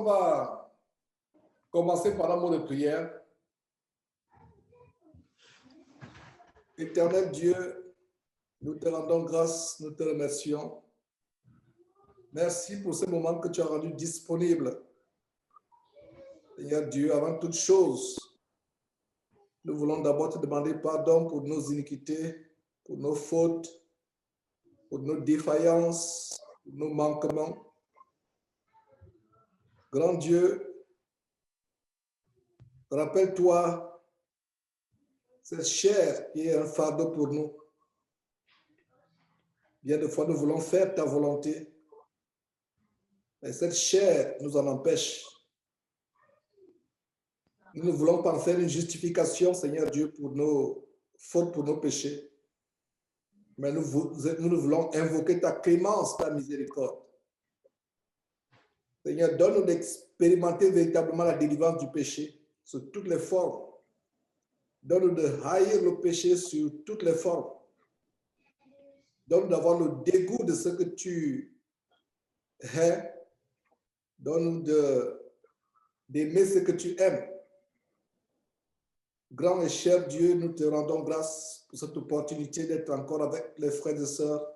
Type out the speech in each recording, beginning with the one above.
On va commencer par un mot de prière. Éternel Dieu, nous te rendons grâce, nous te remercions. Merci pour ce moment que tu as rendu disponible. Seigneur Dieu, avant toute chose, nous voulons d'abord te demander pardon pour nos iniquités, pour nos fautes, pour nos défaillances, pour nos manquements. Grand Dieu, rappelle-toi cette chair qui est un fardeau pour nous. Bien de fois, nous voulons faire ta volonté, mais cette chair nous en empêche. Nous ne voulons pas en faire une justification, Seigneur Dieu, pour nos fautes, pour nos péchés. Mais nous voulons invoquer ta clémence, ta miséricorde. Seigneur, donne-nous d'expérimenter véritablement la délivrance du péché sous toutes les formes. Donne-nous de haïr le péché sur toutes les formes. Donne-nous d'avoir le dégoût de ce que tu hais. Donne-nous d'aimer ce que tu aimes. Grand et cher Dieu, nous te rendons grâce pour cette opportunité d'être encore avec les frères et sœurs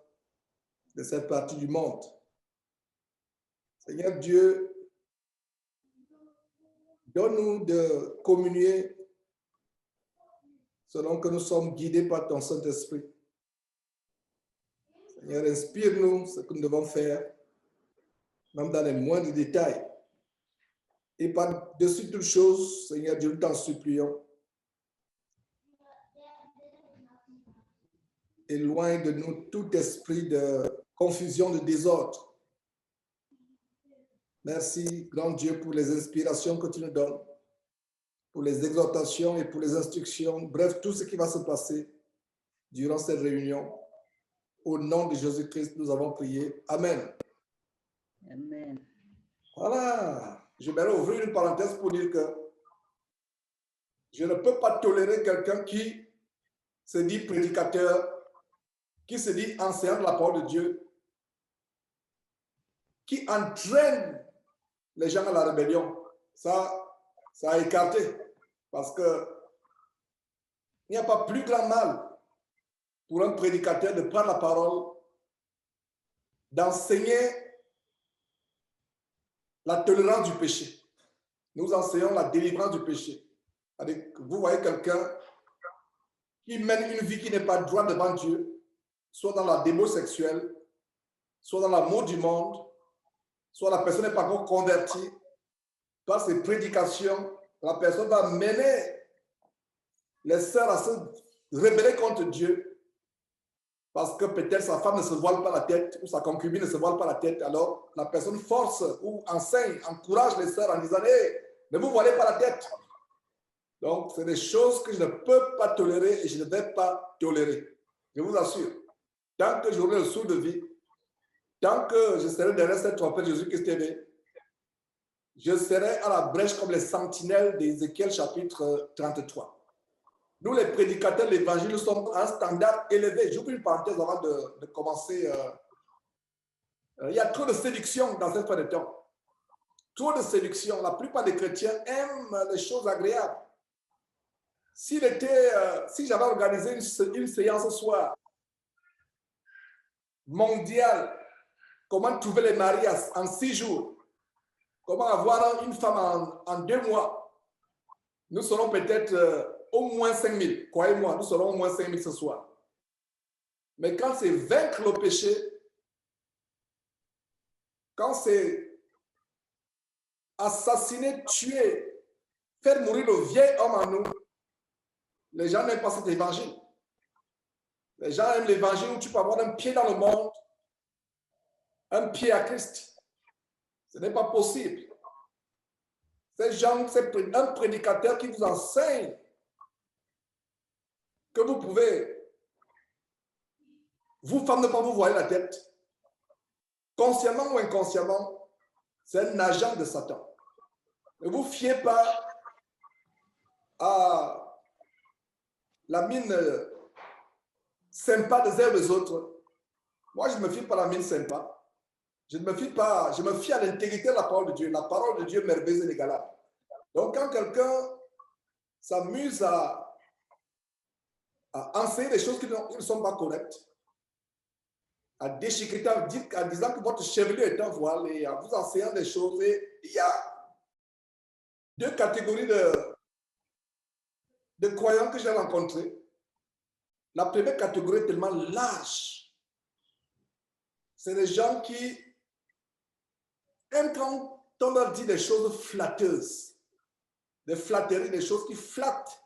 de cette partie du monde. Seigneur Dieu, donne-nous de communier selon que nous sommes guidés par ton Saint-Esprit. Seigneur, inspire-nous ce que nous devons faire, même dans les moindres détails. Et par-dessus toutes choses, Seigneur Dieu, nous t'en supplions. Éloigne de nous tout esprit de confusion, de désordre. Merci, grand Dieu, pour les inspirations que tu nous donnes, pour les exhortations et pour les instructions. Bref, tout ce qui va se passer durant cette réunion. Au nom de Jésus-Christ, nous avons prié. Amen. Amen. Voilà. Je vais ouvrir une parenthèse pour dire que je ne peux pas tolérer quelqu'un qui se dit prédicateur, qui se dit enseignant de la parole de Dieu, qui entraîne les gens à la rébellion. Ça a écarté. Parce que il n'y a pas plus grand mal pour un prédicateur de prendre la parole, d'enseigner la tolérance du péché. Nous enseignons la délivrance du péché. Vous voyez quelqu'un qui mène une vie qui n'est pas droite devant Dieu, soit dans la débauche sexuelle, soit dans l'amour du monde, soit la personne n'est pas encore convertie. Par ses prédications, la personne va mener les sœurs à se rebeller contre Dieu parce que peut-être sa femme ne se voile pas la tête ou sa concubine ne se voile pas la tête. Alors, la personne force ou enseigne, encourage les sœurs en disant « Hey, ne vous voilez pas la tête ». Donc, c'est des choses que je ne peux pas tolérer et je ne vais pas tolérer. Je vous assure. Tant que j'aurai le souffle de vie, tant que je serai derrière cette trompette Jésus-Christ TV, je serai à la brèche comme les sentinelles d'Ézéchiel chapitre 33. Nous, les prédicateurs de l'Évangile, nous sommes à un standard élevé. J'ouvre une parenthèse avant de commencer. Il y a trop de séduction dans cette fin de temps. Trop de séduction. La plupart des chrétiens aiment les choses agréables. Si j'avais organisé une séance ce soir mondiale, comment trouver les maris en 6 jours, comment avoir une femme en 2 mois, nous serons peut-être au moins 5 000. Croyez-moi, nous serons au moins 5 000 ce soir. Mais quand c'est vaincre le péché, quand c'est assassiner, tuer, faire mourir le vieil homme en nous, les gens n'aiment pas cet évangile. Les gens aiment l'évangile où tu peux avoir un pied dans le monde, un pied à Christ. Ce n'est pas possible. Ces gens, c'est un prédicateur qui vous enseigne que vous pouvez, vous, femmes, ne pas vous voiler la tête. Consciemment ou inconsciemment, c'est un agent de Satan. Ne vous fiez pas à la mine sympa des uns des autres. Moi, je ne me fie pas à la mine sympa. Je ne me fie pas, je me fie à l'intégrité de la parole de Dieu. La parole de Dieu est merveilleuse et inégalable. Donc, quand quelqu'un s'amuse à enseigner des choses qui ne sont pas correctes, à déchiqueter, en disant que votre chevelure est un voile et en vous enseignant des choses, et il y a deux catégories de croyants que j'ai rencontrés. La première catégorie est tellement large. C'est des gens qui aiment quand on leur dit des choses flatteuses, des flatteries, des choses qui flattent,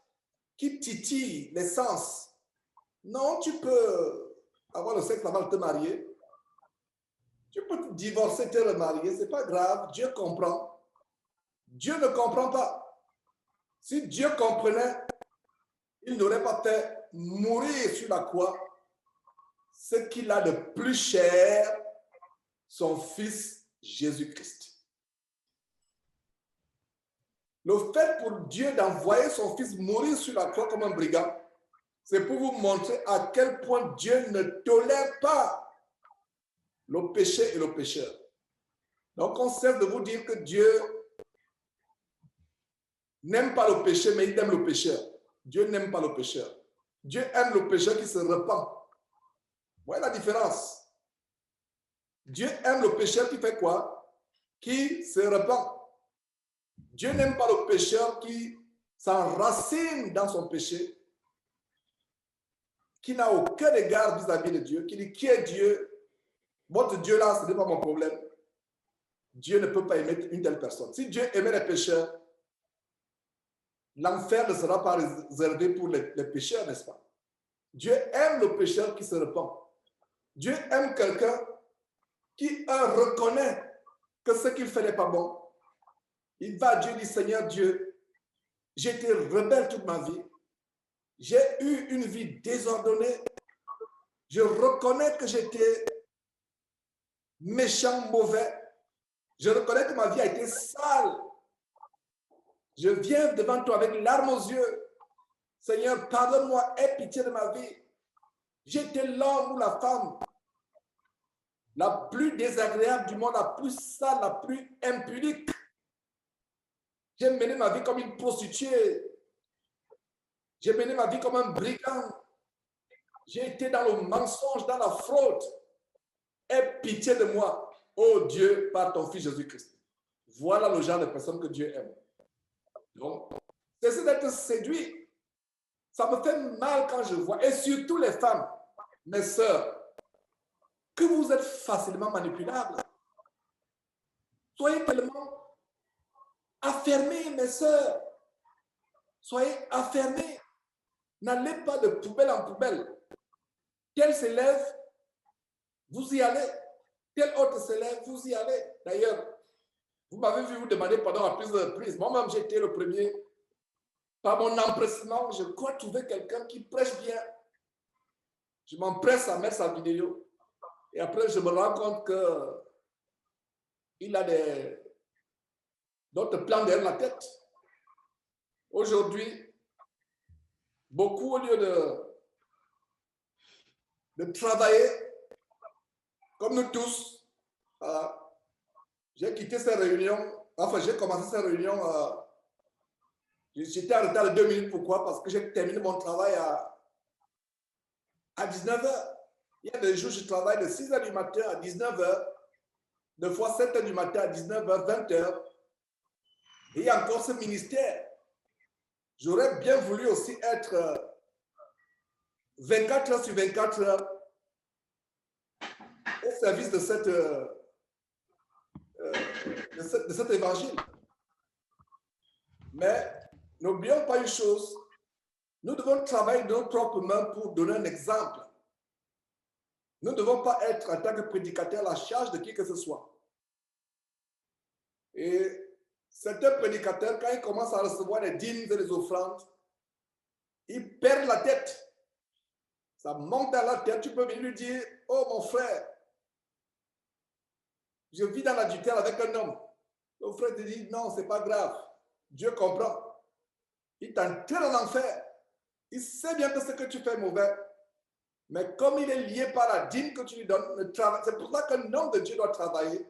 qui titillent les sens. Non, tu peux avoir le sexe avant de te marier. Tu peux te divorcer, te remarier, ce n'est pas grave. Dieu comprend. Dieu ne comprend pas. Si Dieu comprenait, il n'aurait pas fait mourir sur la croix ce qu'il a de plus cher, son Fils Jésus-Christ. Le fait pour Dieu d'envoyer son Fils mourir sur la croix comme un brigand, c'est pour vous montrer à quel point Dieu ne tolère pas le péché et le pécheur. Donc, on cesse de vous dire que Dieu n'aime pas le péché, mais il aime le pécheur. Dieu n'aime pas le pécheur. Dieu aime le pécheur qui se repent. Vous voyez la différence? Dieu aime le pécheur qui fait quoi? Qui se repent. Dieu n'aime pas le pécheur qui s'enracine dans son péché, qui n'a aucun égard vis-à-vis de Dieu, qui dit qui est Dieu? Votre Dieu là, ce n'est pas mon problème. Dieu ne peut pas aimer une telle personne. Si Dieu aimait les pécheurs, l'enfer ne sera pas réservé pour les pécheurs, n'est-ce pas? Dieu aime le pécheur qui se repent. Dieu aime quelqu'un qui reconnaît que ce qu'il fait n'est pas bon. Il va à Dieu et dit, Seigneur Dieu, j'ai été rebelle toute ma vie. J'ai eu une vie désordonnée. Je reconnais que j'étais méchant, mauvais. Je reconnais que ma vie a été sale. Je viens devant toi avec larmes aux yeux. Seigneur, pardonne-moi, aie pitié de ma vie. J'étais l'homme ou la femme la plus désagréable du monde, la plus sale, la plus impudique. J'ai mené ma vie comme une prostituée. J'ai mené ma vie comme un brigand. J'ai été dans le mensonge, dans la fraude. Aie pitié de moi, oh Dieu, par ton Fils Jésus-Christ. Voilà le genre de personne que Dieu aime. Donc, cessez d'être séduit. Ça me fait mal quand je vois, et surtout les femmes, mes sœurs, que vous êtes facilement manipulables. Soyez tellement affermés, mes sœurs. Soyez affermés. N'allez pas de poubelle en poubelle. Tel s'élève, vous y allez. Tel autre s'élève, vous y allez. D'ailleurs, vous m'avez vu vous demander pardon à plusieurs reprises. Moi-même, j'ai été le premier. Par mon empressement, je crois trouver quelqu'un qui prêche bien. Je m'empresse à mettre sa vidéo. Et après, je me rends compte qu'il a d'autres plans derrière la tête. Aujourd'hui, beaucoup, au lieu de travailler, comme nous tous, j'ai quitté ces réunions, enfin, j'ai commencé ces réunions, j'étais en retard de 2 minutes. Pourquoi? Parce que j'ai terminé mon travail à 19 h. Il y a des jours, je travaille de 6 h du matin à 19 h, deux fois 7 h du matin à 19 h, 20 h. Et il y a encore ce ministère. J'aurais bien voulu aussi être 24 h sur 24 heures au service de cet évangile. Mais n'oublions pas une chose, nous devons travailler de nos propres mains pour donner un exemple. Nous ne devons pas être, en tant que prédicateur, à la charge de qui que ce soit. Et certains prédicateurs, quand ils commencent à recevoir les dîmes et les offrandes, ils perdent la tête. Ça monte dans la tête. Tu peux venir lui dire, oh mon frère, je vis dans l'adultère avec un homme. Le frère te dit, non, c'est pas grave. Dieu comprend. Il t'entraîne en enfer. Il sait bien que ce que tu fais est mauvais. Mais comme il est lié par la dîme que tu lui donnes, c'est pour ça qu'un homme de Dieu doit travailler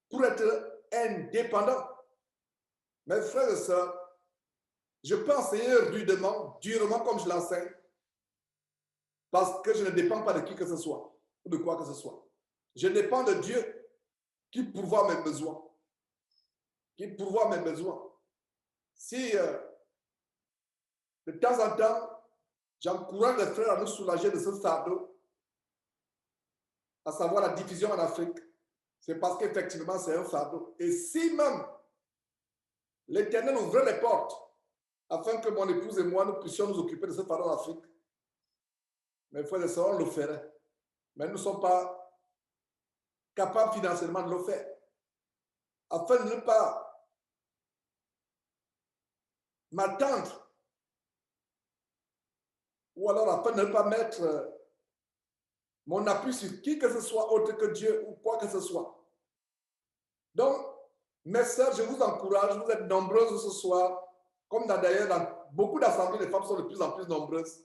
pour être indépendant. Mes frères et sœurs, je peux enseigner rudement, durement comme je l'enseigne, parce que je ne dépends pas de qui que ce soit, ou de quoi que ce soit. Je dépends de Dieu qui pourvoit mes besoins. Qui pourvoit mes besoins. Si de temps en temps, j'encourage les frères à nous soulager de ce fardeau, à savoir la division en Afrique, c'est parce qu'effectivement, c'est un fardeau. Et si même l'Éternel ouvrait les portes afin que mon épouse et moi, nous puissions nous occuper de ce fardeau en Afrique, mes frères et sœurs, on le ferait. Mais nous ne sommes pas capables financièrement de le faire. Afin de ne pas m'attendre, ou alors afin de ne pas mettre mon appui sur qui que ce soit autre que Dieu ou quoi que ce soit. Donc, mes sœurs, je vous encourage, vous êtes nombreuses ce soir, comme d'ailleurs dans beaucoup d'assemblées, les femmes sont de plus en plus nombreuses.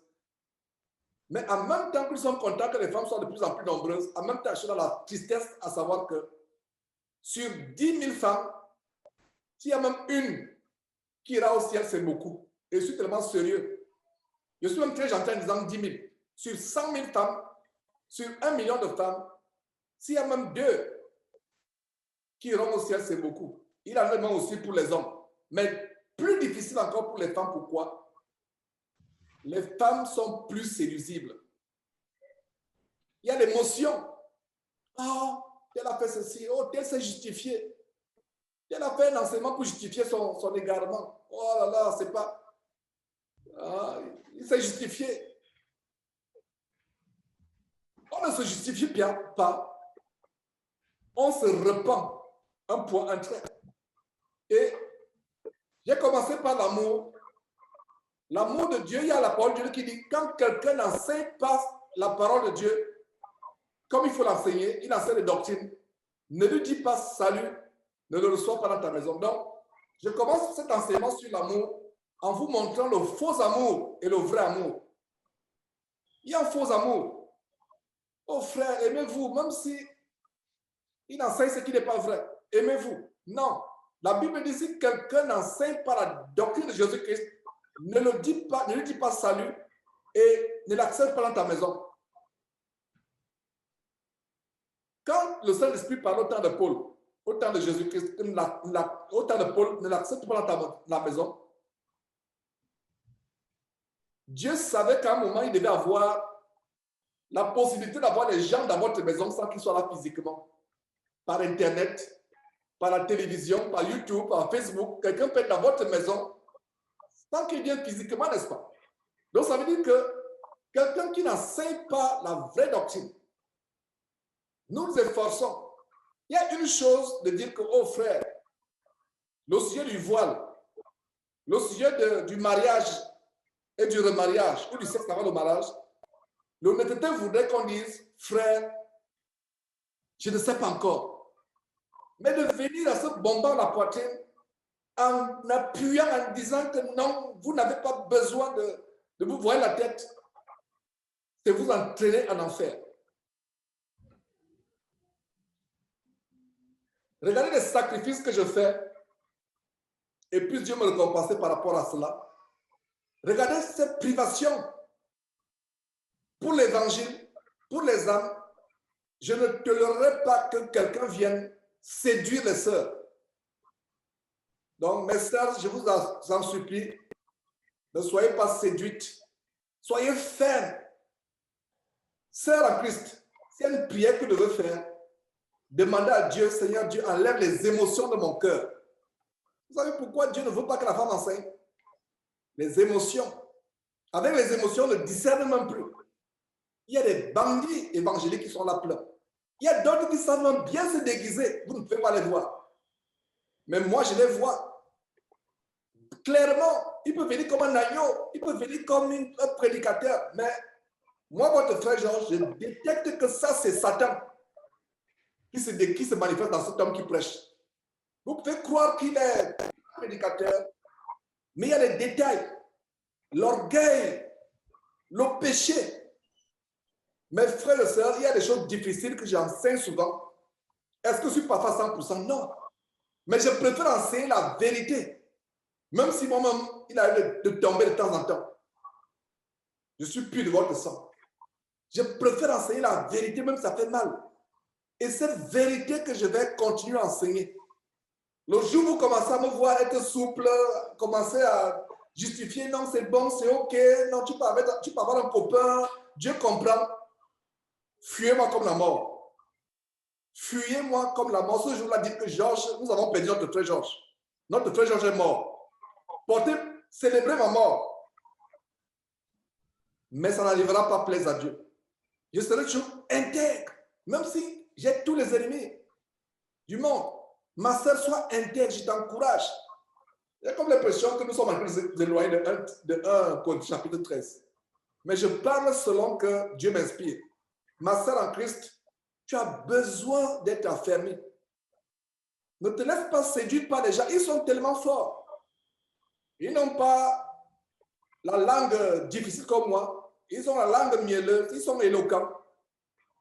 Mais en même temps que nous sommes contents que les femmes soient de plus en plus nombreuses, en même temps, je suis dans la tristesse à savoir que sur 10 000 femmes, s'il y a même une qui ira au ciel, c'est beaucoup. Et je suis tellement sérieux. Je suis même très gentil en disant 10 000. Sur 100 000 femmes, sur 1 million de femmes, s'il y a même 2 qui iront au ciel, c'est beaucoup. Il en est même aussi pour les hommes. Mais plus difficile encore pour les femmes. Pourquoi? Les femmes sont plus séduisibles. Il y a l'émotion. Oh, elle a fait ceci. Oh, elle s'est justifiée. Elle a fait un enseignement pour justifier son égarement. Oh là là, c'est pas... Ah, il s'est justifié. On ne se justifie pas. On se repent. Un point, un trait. Et j'ai commencé par l'amour. L'amour de Dieu, il y a la parole de Dieu qui dit, quand quelqu'un n'enseigne pas la parole de Dieu, comme il faut l'enseigner, il enseigne les doctrines, ne lui dis pas salut, ne le reçois pas dans ta maison. Donc, je commence cet enseignement sur l'amour en vous montrant le faux amour et le vrai amour. Il y a un faux amour. Oh frère, aimez-vous, même si il enseigne ce qui n'est pas vrai. Aimez-vous. Non. La Bible dit si quelqu'un n'enseigne pas la doctrine de Jésus-Christ, ne lui dis pas salut et ne l'accepte pas dans ta maison. Quand le Saint-Esprit parle au temps de Paul, au temps de Jésus-Christ, au temps de Paul, ne l'accepte pas dans la maison, Dieu savait qu'à un moment, il devait avoir la possibilité d'avoir les gens dans votre maison sans qu'ils soient là physiquement. Par Internet, par la télévision, par YouTube, par Facebook. Quelqu'un peut être dans votre maison sans qu'il vienne physiquement, n'est-ce pas? Donc, ça veut dire que quelqu'un qui n'enseigne pas la vraie doctrine, nous nous efforçons. Il y a une chose de dire que, oh frère, le sujet du voile, le sujet du mariage et du remariage, ou du sexe avant le mariage, l'honnêteté voudrait qu'on dise, frère, je ne sais pas encore. Mais de venir à se bomber la poitrine en appuyant, en disant que non, vous n'avez pas besoin de vous voir la tête, c'est vous entraîner en enfer. Regardez les sacrifices que je fais et puis Dieu me récompense par rapport à cela. Regardez cette privation pour l'évangile, pour les âmes. Je ne tolérerai pas que quelqu'un vienne séduire les sœurs. Donc, mes sœurs, je vous en supplie, ne soyez pas séduites. Soyez fermes. Sœur en Christ, c'est une prière que je veux faire. Demandez à Dieu, Seigneur Dieu, enlève les émotions de mon cœur. Vous savez pourquoi Dieu ne veut pas que la femme enseigne? Les émotions. Avec les émotions, on ne discerne même plus. Il y a des bandits évangéliques qui sont là plein. Il y a d'autres qui savent même bien se déguiser. Vous ne pouvez pas les voir. Mais moi, je les vois. Clairement, il peut venir comme un agneau, il peut venir comme un prédicateur. Mais moi, votre frère Georges, je détecte que ça, c'est Satan qui se manifeste dans cet homme qui prêche. Vous pouvez croire qu'il est prédicateur, mais il y a des détails. L'orgueil, le péché, Mes frères et sœurs, il y a des choses difficiles que j'enseigne souvent. Est-ce que je suis parfois 100%? Non. Mais je préfère enseigner la vérité. Même si moi-même, il arrive de tomber de temps en temps. Je suis pur de votre sang. Je préfère enseigner la vérité, même si ça fait mal. Et cette vérité que je vais continuer à enseigner. Le jour où vous commencez à me voir être souple, commencer à justifier, non, c'est bon, c'est OK, non, tu peux avoir un copain, Dieu comprend. Fuyez-moi comme la mort. Fuyez-moi comme la mort. Ce jour-là, dites que Georges, nous avons perdu notre frère Georges. Notre frère Georges est mort. Portez, célébrez ma mort. Mais ça n'arrivera pas plaise à Dieu. Je serai toujours intègre, même si j'ai tous les ennemis du monde. Ma sœur, sois intègre, je t'encourage. Il y a comme l'impression que nous sommes en train de s'éloigner de 1 chapitre 13. Mais je parle selon que Dieu m'inspire. Ma sœur en Christ, tu as besoin d'être affermi. Ne te laisse pas séduire par les gens. Ils sont tellement forts. Ils n'ont pas la langue difficile comme moi. Ils ont la langue mielleuse. Ils sont éloquents.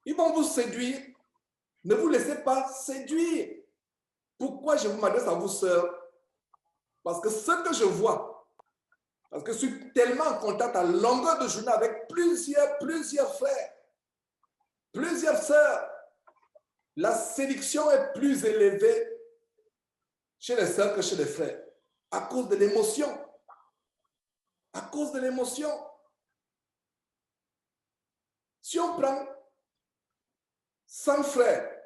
Ils vont vous séduire. Ne vous laissez pas séduire. Pourquoi je m'adresse à vous, sœurs? Parce que ce que je vois, parce que je suis tellement en contact à longueur de journée avec plusieurs frères, plusieurs sœurs, la séduction est plus élevée chez les sœurs que chez les frères, à cause de l'émotion. À cause de l'émotion. Si on prend 100 frères,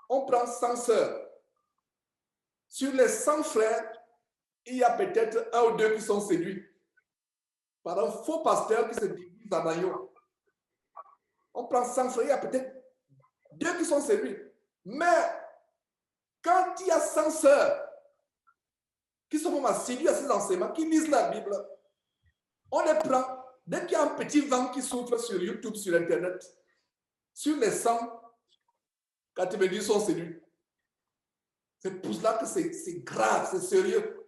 on prend 100 sœurs. Sur les 100 frères, il y a peut-être 1 ou 2 qui sont séduits par un faux pasteur qui se divise en agneaux. On prend 100 frères, il y a peut-être 2 qui sont séduits. Mais quand il y a 100 sœurs qui sont vraiment séduites à ces enseignements, qui lisent la Bible, on les prend. Dès qu'il y a un petit vent qui souffle sur YouTube, sur Internet, sur les 100, 90 sont séduits. C'est pour cela que c'est grave, c'est sérieux.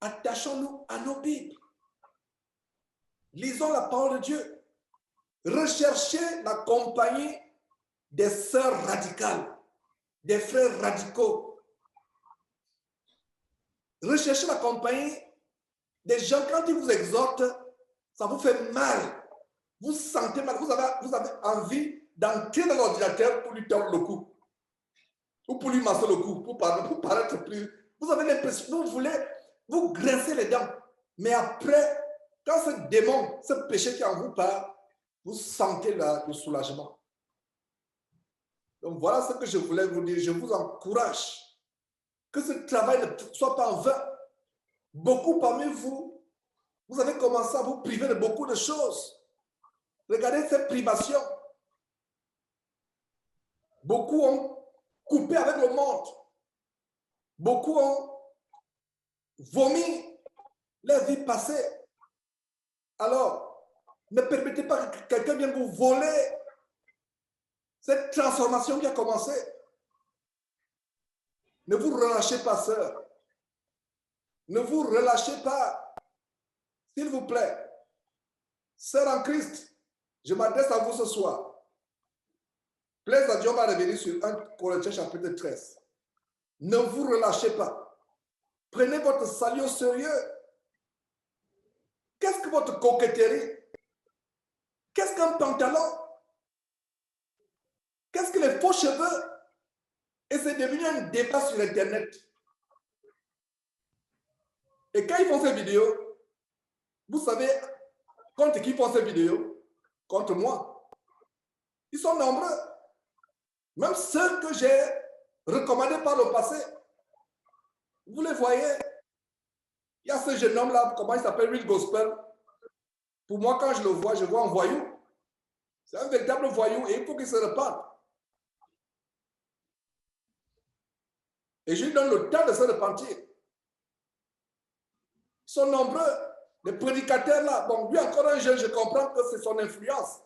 Attachons-nous à nos Bibles. Lisons la parole de Dieu. Recherchez la compagnie des sœurs radicales, des frères radicaux. Recherchez la compagnie des gens, quand ils vous exhortent, ça vous fait mal. Vous sentez mal, vous avez envie d'entrer dans l'ordinateur pour lui tordre le cou. Ou pour lui masser le cou, pour paraître plus. Vous avez l'impression, vous voulez, vous grincez les dents. Mais après, quand ce démon, ce péché qui en vous part, vous sentez le soulagement. Donc voilà ce que je voulais vous dire. Je vous encourage que ce travail ne soit pas en vain. Beaucoup parmi vous, vous avez commencé à vous priver de beaucoup de choses. Regardez ces privations. Beaucoup ont coupé avec le monde. Beaucoup ont vomi leur vie passée. Alors, ne permettez pas que quelqu'un vienne vous voler cette transformation qui a commencé. Ne vous relâchez pas, sœur. Ne vous relâchez pas. S'il vous plaît. Sœur en Christ, je m'adresse à vous ce soir. Plaise à Dieu, on va revenir sur 1 Corinthiens chapitre 13. Ne vous relâchez pas. Prenez votre salut au sérieux. Qu'est-ce que votre coquetterie? Qu'est-ce qu'un pantalon? Qu'est-ce que les faux cheveux? Et c'est devenu un débat sur Internet. Et quand ils font ces vidéos, vous savez contre qui font ces vidéos? Contre moi. Ils sont nombreux. Même ceux que j'ai recommandés par le passé. Vous les voyez. Il y a ce jeune homme-là, comment il s'appelle, Real Gospel. Pour moi, quand je le vois un voyou. C'est un véritable voyou et il faut qu'il se repente. Et je lui donne le temps de se repentir. Ils sont nombreux. Les prédicateurs là, bon, lui encore un jeune, je comprends que c'est son influence.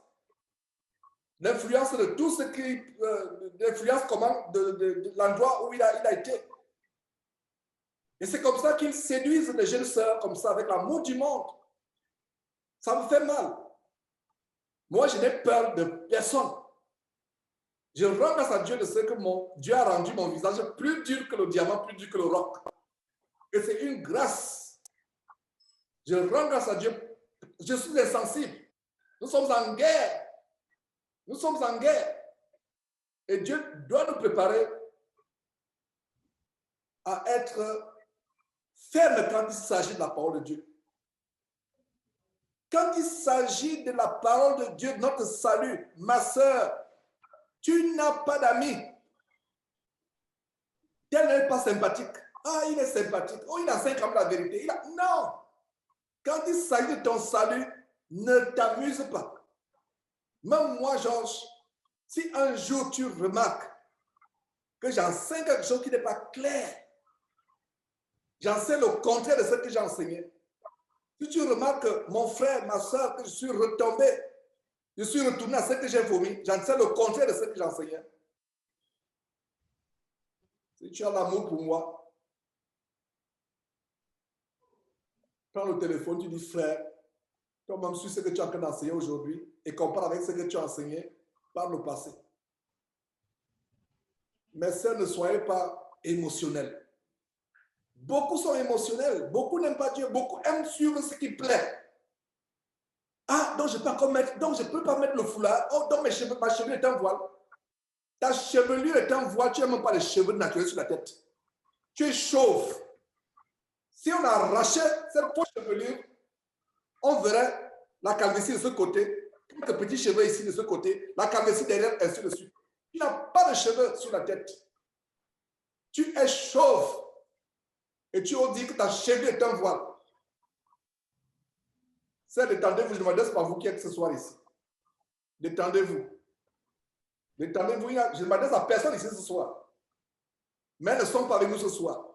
L'influence de tout ce qui, l'influence comment, de l'endroit où il a été. Et c'est comme ça qu'ils séduisent les jeunes sœurs, comme ça, avec l'amour du monde. Ça me fait mal. Moi, je n'ai peur de personne. Je rends grâce à Dieu de ce que Dieu a rendu mon visage plus dur que le diamant, plus dur que le roc. Et c'est une grâce. Je rends grâce à Dieu. Je suis insensible. Nous sommes en guerre. Nous sommes en guerre. Et Dieu doit nous préparer à être ferme quand il s'agit de la parole de Dieu. Quand il s'agit de la parole de Dieu, notre salut, ma soeur, tu n'as pas d'amis. Tel n'est pas sympathique. Ah, il est sympathique. Oh, il a 5 ans de la vérité. Non. Quand il s'agit de ton salut, ne t'amuse pas. Même moi, Georges, si un jour tu remarques que j'enseigne quelque chose qui n'est pas clair, j'enseigne le contraire de ce que j'ai enseigné. Si tu remarques que mon frère, ma soeur, que je suis retombé, je suis retourné à ce que j'ai vomi, j'enseigne le contraire de ce que j'enseignais. Si tu as l'amour pour moi, prends le téléphone, tu dis frère, toi-même sur ce que tu es en train d'enseigner aujourd'hui et compare avec ce que tu as enseigné par le passé. Mes sœurs, ne soyez pas émotionnels. Beaucoup sont émotionnels, beaucoup n'aiment pas Dieu, beaucoup aiment suivre ce qui plaît. Ah, donc je peux encore mettre, donc je ne peux pas mettre le foulard. Oh, donc ma chevelure est en voile. Ta chevelure est en voile, tu n'as même pas les cheveux naturels sur la tête. Tu es chauve. Si on arrachait cette fausse chevelure, on verrait la calvitie de ce côté, quelques petits cheveux ici de ce côté, la calvitie derrière, ainsi de suite. Tu n'as pas de cheveux sur la tête. Tu es chauve. Et tu oses dire que ta chevelure est un voile. C'est détendez-vous, je ne demande pas vous qui êtes ce soir ici. Détendez-vous. Détendez-vous, je ne m'adresse à personne ici ce soir. Mais elles ne sont pas avec nous ce soir.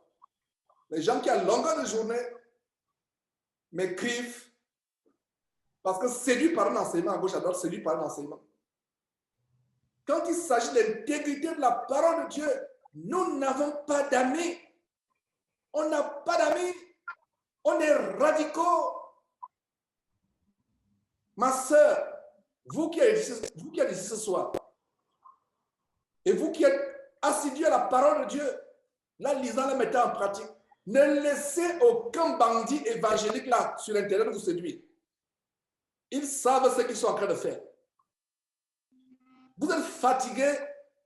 Les gens qui, à longueur de journée, m'écrivent parce que séduit par un enseignement à gauche à droite, séduit par un enseignement. Quand il s'agit de l'intégrité de la parole de Dieu, nous n'avons pas d'amis. On n'a pas d'amis. On est radicaux. Ma soeur, vous qui êtes ici ce soir, et vous qui êtes assidus à la parole de Dieu, la lisant, la mettant en pratique, ne laissez aucun bandit évangélique là sur Internet vous séduire. Ils savent ce qu'ils sont en train de faire. Vous êtes fatigué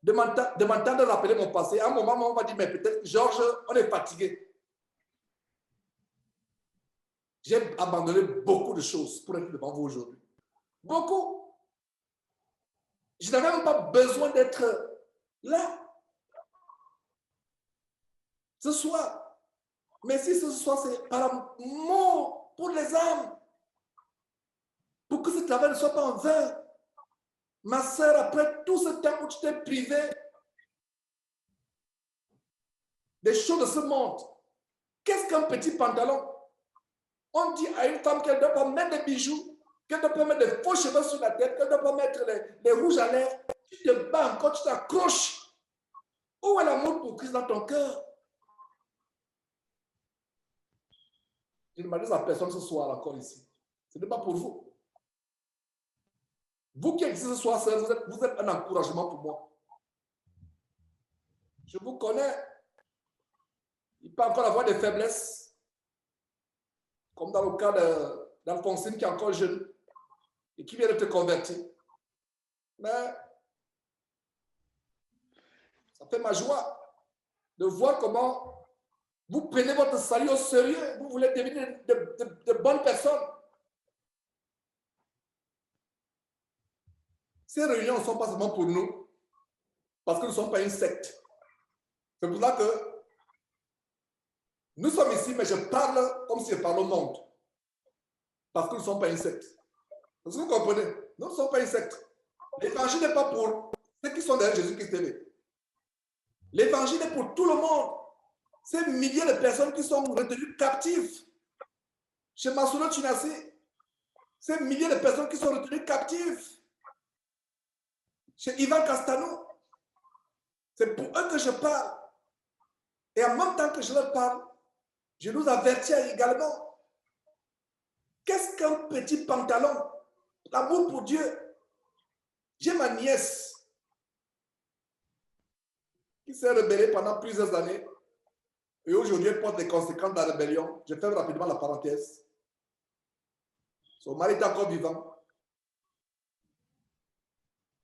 de m'entendre rappeler mon passé. À un moment, on va dire, mais peut-être, Georges, on est fatigué. J'ai abandonné beaucoup de choses pour être devant vous aujourd'hui. Beaucoup. Je n'avais même pas besoin d'être là. Ce soir. Mais si ce soir, c'est par amour pour les âmes. Pour que ce travail ne soit pas en vain. Ma sœur, après tout ce temps où tu t'es privé des choses de ce monde, qu'est-ce qu'un petit pantalon? On dit à une femme qu'elle ne doit pas mettre des bijoux, qu'elle ne doit pas mettre des faux cheveux sur la tête, qu'elle ne doit pas mettre les rouges à lèvres. Tu te bats encore, tu t'accroches. Où est l'amour pour Christ dans ton cœur? Je ne m'adresse à personne ce soir encore ici. Ce n'est pas pour vous. Vous qui êtes ici ce soir, vous êtes un encouragement pour moi. Je vous connais. Il peut encore avoir des faiblesses, comme dans le cas d'Alphonsine qui est encore jeune et qui vient de te convertir. Mais ça fait ma joie de voir comment vous prenez votre salut au sérieux. Vous voulez devenir de bonnes personnes. Ces réunions ne sont pas seulement pour nous, parce que nous ne sommes pas une secte. C'est pour ça que nous sommes ici, mais je parle comme si je parlais au monde. Parce que nous ne sommes pas une secte. Est-ce que vous comprenez? Nous ne sommes pas une secte. L'évangile n'est pas pour ceux qui sont derrière Jésus-Christ. L'évangile est pour tout le monde. Ces milliers de personnes qui sont retenues captives. Chez Massoula Tunasi, ces milliers de personnes qui sont retenues captives. Chez Ivan Castanou, c'est pour eux que je parle. Et en même temps que je leur parle, je nous avertis également. Qu'est-ce qu'un petit pantalon? L'amour pour Dieu, J'ai ma nièce qui s'est rebellée pendant plusieurs années et aujourd'hui elle porte les conséquences de la rébellion. Je ferme rapidement la parenthèse. Son mari est encore vivant.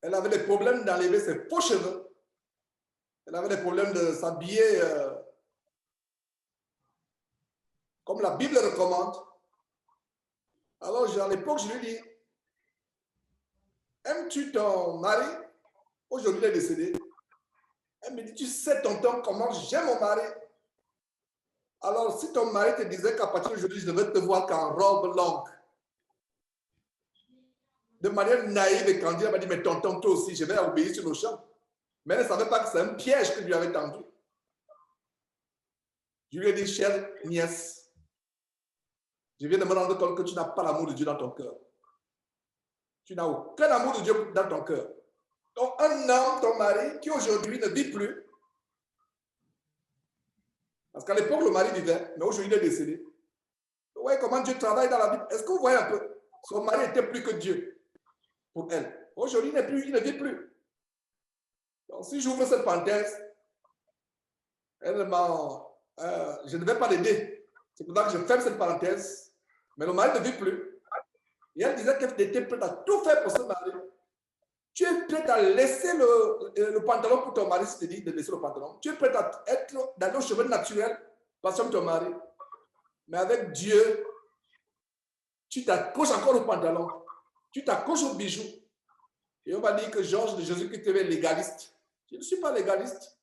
Elle avait des problèmes d'enlever ses faux cheveux. Elle avait des problèmes de s'habiller comme la Bible recommande. Alors, à l'époque, je lui dis, aimes-tu ton mari? Aujourd'hui, il est décédé. Elle me dit, tu sais, tonton, comment j'aime mon mari. Alors, si ton mari te disait qu'à partir d'aujourd'hui, je ne vais te voir qu'en robe longue, de manière naïve et candide, elle m'a dit, mais tonton, toi aussi, je vais obéir sur nos champs. Mais elle ne savait pas que c'est un piège que lui avait tendu. Je lui ai dit, chère nièce, je viens de me rendre compte que tu n'as pas l'amour de Dieu dans ton cœur. Tu n'as aucun amour de Dieu dans ton cœur. Donc, un homme, ton mari, qui aujourd'hui ne vit plus, parce qu'à l'époque, le mari vivait, mais aujourd'hui, il est décédé. Vous voyez comment Dieu travaille dans la Bible. Est-ce que vous voyez un peu? Son mari était plus que Dieu pour elle. Aujourd'hui, il ne vit plus. Donc, si j'ouvre cette parenthèse, je ne vais pas l'aider. C'est pour ça que je ferme cette parenthèse. Mais le mari ne vit plus. Et elle disait qu'elle était prête à tout faire pour ce mari. Tu es prête à laisser le pantalon pour ton mari, si tu te dis de laisser le pantalon. Tu es prête à être dans nos cheveux naturels, parce que ton mari. Mais avec Dieu, tu t'accroches encore au pantalon. Tu t'accroches aux bijoux. Et on va dire que Georges de Jésus-Christ est légaliste. Je ne suis pas légaliste.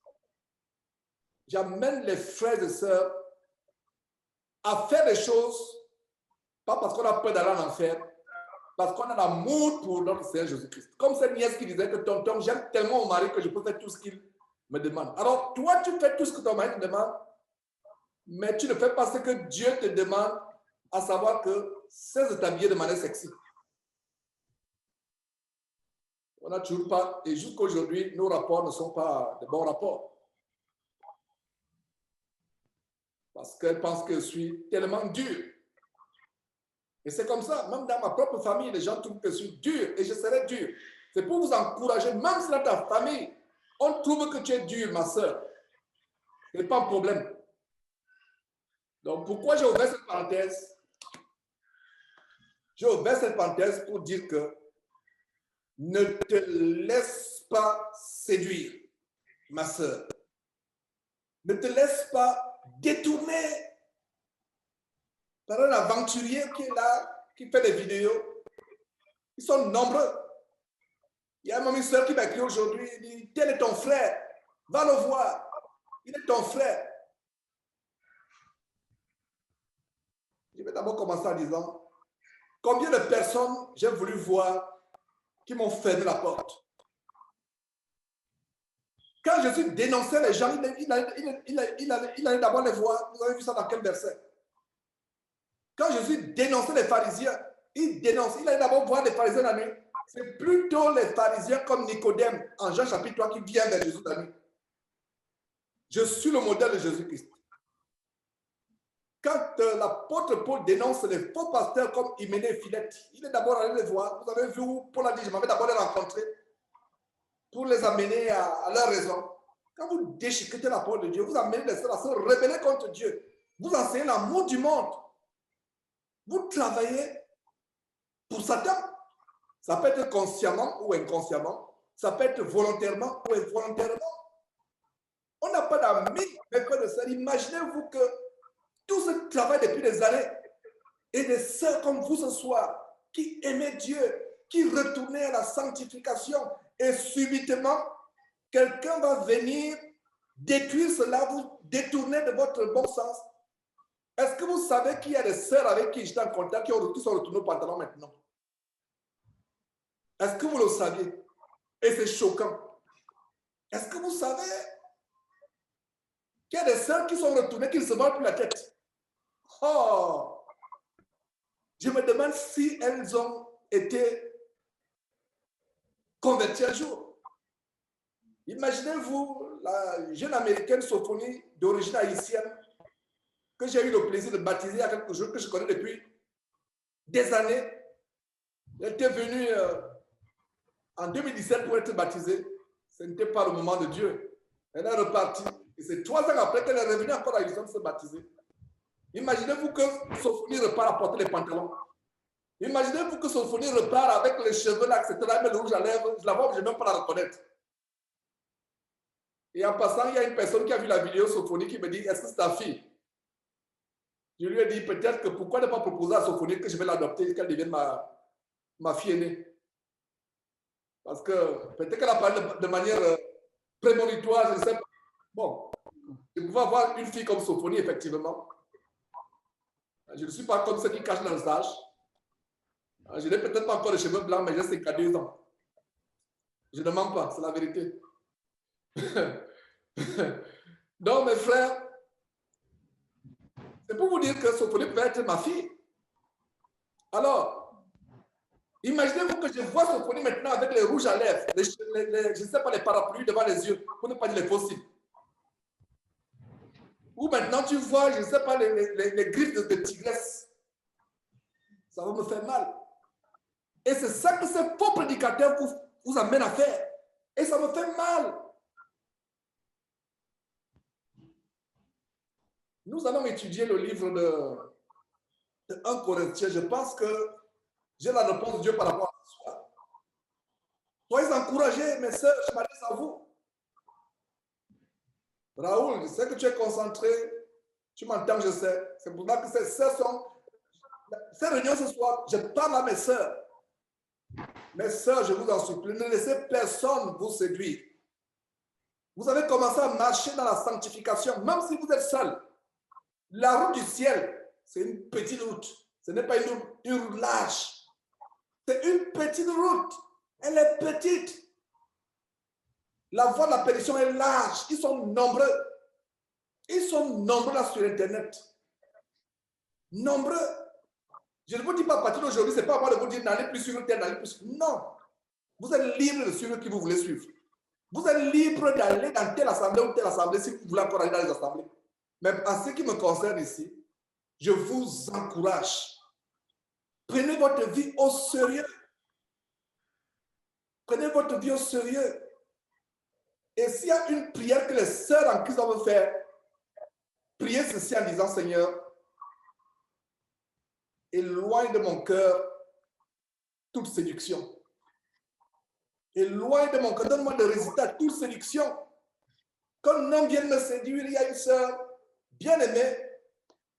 J'amène les frères et sœurs à faire des choses, pas parce qu'on a peur d'aller en enfer, parce qu'on a l'amour pour notre Seigneur Jésus-Christ. Comme cette nièce qui disait que tonton, j'aime tellement mon mari que je peux faire tout ce qu'il me demande. Alors, toi, tu fais tout ce que ton mari te demande, mais tu ne fais pas ce que Dieu te demande, à savoir que c'est de t'habiller de manière sexy. On n'a toujours pas, et jusqu'à aujourd'hui, nos rapports ne sont pas de bons rapports. Parce qu'elle pense que je suis tellement dur. Et c'est comme ça, même dans ma propre famille, les gens trouvent que je suis dur et je serai dur. C'est pour vous encourager, même si dans ta famille, on trouve que tu es dur, ma soeur. Ce n'est pas un problème. Donc, pourquoi j'ai ouvert cette parenthèse? J'ai ouvert cette parenthèse pour dire que ne te laisse pas séduire, ma soeur. Ne te laisse pas détourner par un aventurier qui est là, qui fait des vidéos. Ils sont nombreux. Il y a même une soeur qui m'a écrit aujourd'hui, il dit, tel est ton frère, va le voir, il est ton frère. Je vais d'abord commencer en disant, combien de personnes j'ai voulu voir qui m'ont fermé la porte. Quand Jésus dénonçait les gens, il allait d'abord les voir. Vous avez vu ça dans quel verset? Quand Jésus dénonçait les pharisiens, il allait d'abord voir les pharisiens la nuit. C'est plutôt les pharisiens comme Nicodème, en Jean chapitre 3, qui vient vers Jésus la nuit. Je suis le modèle de Jésus-Christ. Quand l'apôtre Paul dénonce les faux pasteurs comme Hyménée et Philette, il est d'abord allé les voir. Vous avez vu où Paul a dit, je m'avais d'abord les rencontrer pour les amener à leur raison. Quand vous déchiquetez la parole de Dieu, vous amenez les sœurs à se rebeller contre Dieu. Vous enseignez l'amour du monde. Vous travaillez pour Satan. Ça peut être consciemment ou inconsciemment. Ça peut être volontairement ou involontairement. On n'a pas d'amis, mais que de ça. Imaginez-vous que tout ce travail depuis des années et des sœurs comme vous ce soir qui aimaient Dieu, qui retournaient à la sanctification et subitement, quelqu'un va venir détruire cela, vous détourner de votre bon sens. Est-ce que vous savez qu'il y a des sœurs avec qui j'étais en contact qui sont retournées au pantalon maintenant? Est-ce que vous le saviez? Et c'est choquant. Est-ce que vous savez qu'il y a des sœurs qui sont retournées, qui ne se vendent plus la tête? Oh! Je me demande si elles ont été converties un jour. Imaginez-vous la jeune américaine Sophonie d'origine haïtienne que j'ai eu le plaisir de baptiser il y a quelques jours, que je connais depuis des années. Elle était venue en 2017 pour être baptisée. Ce n'était pas le moment de Dieu. Elle est repartie. Et c'est 3 ans après qu'elle est revenue encore à Houston se baptiser. Imaginez-vous que Sophonie repart à porter les pantalons. Imaginez-vous que Sophonie repart avec les cheveux là, etc. Elle met le rouge à lèvres. Je la vois, je ne vais même pas la reconnaître. Et en passant, il y a une personne qui a vu la vidéo Sophonie qui me dit, est-ce que c'est ta fille? Je lui ai dit, peut-être que pourquoi ne pas proposer à Sophonie que je vais l'adopter, qu'elle devienne ma fille aînée. Parce que peut-être qu'elle a parlé de manière prémonitoire, je ne sais pas. Bon, je pouvais avoir une fille comme Sophonie, effectivement. Je ne suis pas comme ceux qui cachent dans le sage. Je n'ai peut-être pas encore les cheveux blancs, mais j'ai 52 ans. Je ne mens pas, c'est la vérité. Donc, mes frères, c'est pour vous dire que Sophonie peut être ma fille. Alors, imaginez-vous que je vois Sophonie maintenant avec les rouges à lèvres, je ne sais pas, les parapluies devant les yeux, pour ne pas dire les fossiles. Ou maintenant tu vois, je ne sais pas, les griffes de tigresse. Ça va me faire mal. Et c'est ça que ces faux prédicateurs vous amènent à faire. Et ça me fait mal. Nous allons étudier le livre de 1 Corinthiens. Je pense que j'ai la réponse de Dieu par rapport à ce soir. Soyez encouragés, mes sœurs, je m'adresse à vous. Raoul, je sais que tu es concentré. Tu m'entends, je sais. C'est pour ça que ces sœurs sont... Ces réunions ce soir, je parle à mes sœurs. Mes sœurs, je vous en supplie, ne laissez personne vous séduire. Vous avez commencé à marcher dans la sanctification, même si vous êtes seul. La route du ciel, c'est une petite route. Ce n'est pas une route large. C'est une petite route. Elle est petite. La voie de la perdition est large. Ils sont nombreux. Ils sont nombreux là sur Internet. Nombreux. Je ne vous dis pas à partir d'aujourd'hui, ce n'est pas à moi de vous dire n'allez plus suivre tel, n'allez plus suivre. Non. Vous êtes libre de suivre qui vous voulez suivre. Vous êtes libre d'aller dans telle assemblée ou telle assemblée si vous voulez encore aller dans les assemblées. Mais en ce qui me concerne ici, je vous encourage. Prenez votre vie au sérieux. Prenez votre vie au sérieux. Et s'il y a une prière que les sœurs en Christ doivent faire, priez ceci en disant, Seigneur, éloigne de mon cœur toute séduction. Éloigne de mon cœur, donne-moi le résultat de toute séduction. Quand un homme vient me séduire, il y a une sœur bien aimée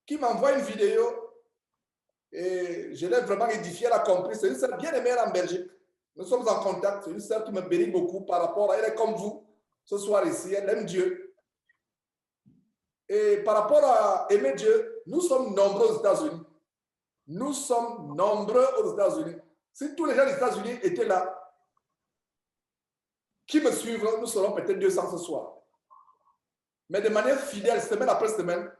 qui m'envoie une vidéo et je l'ai vraiment édifiée, elle a compris. C'est une sœur bien aimée en Belgique. Nous sommes en contact. C'est une sœur qui me bénit beaucoup par rapport à elle. Elle est comme vous ce soir ici. Elle aime Dieu. Et par rapport à aimer Dieu, nous sommes nombreux aux États-Unis. Nous sommes nombreux aux États-Unis. Si tous les gens des États-Unis étaient là, qui me suivent, nous serons peut-être 200 ce soir. Mais de manière fidèle, semaine après semaine,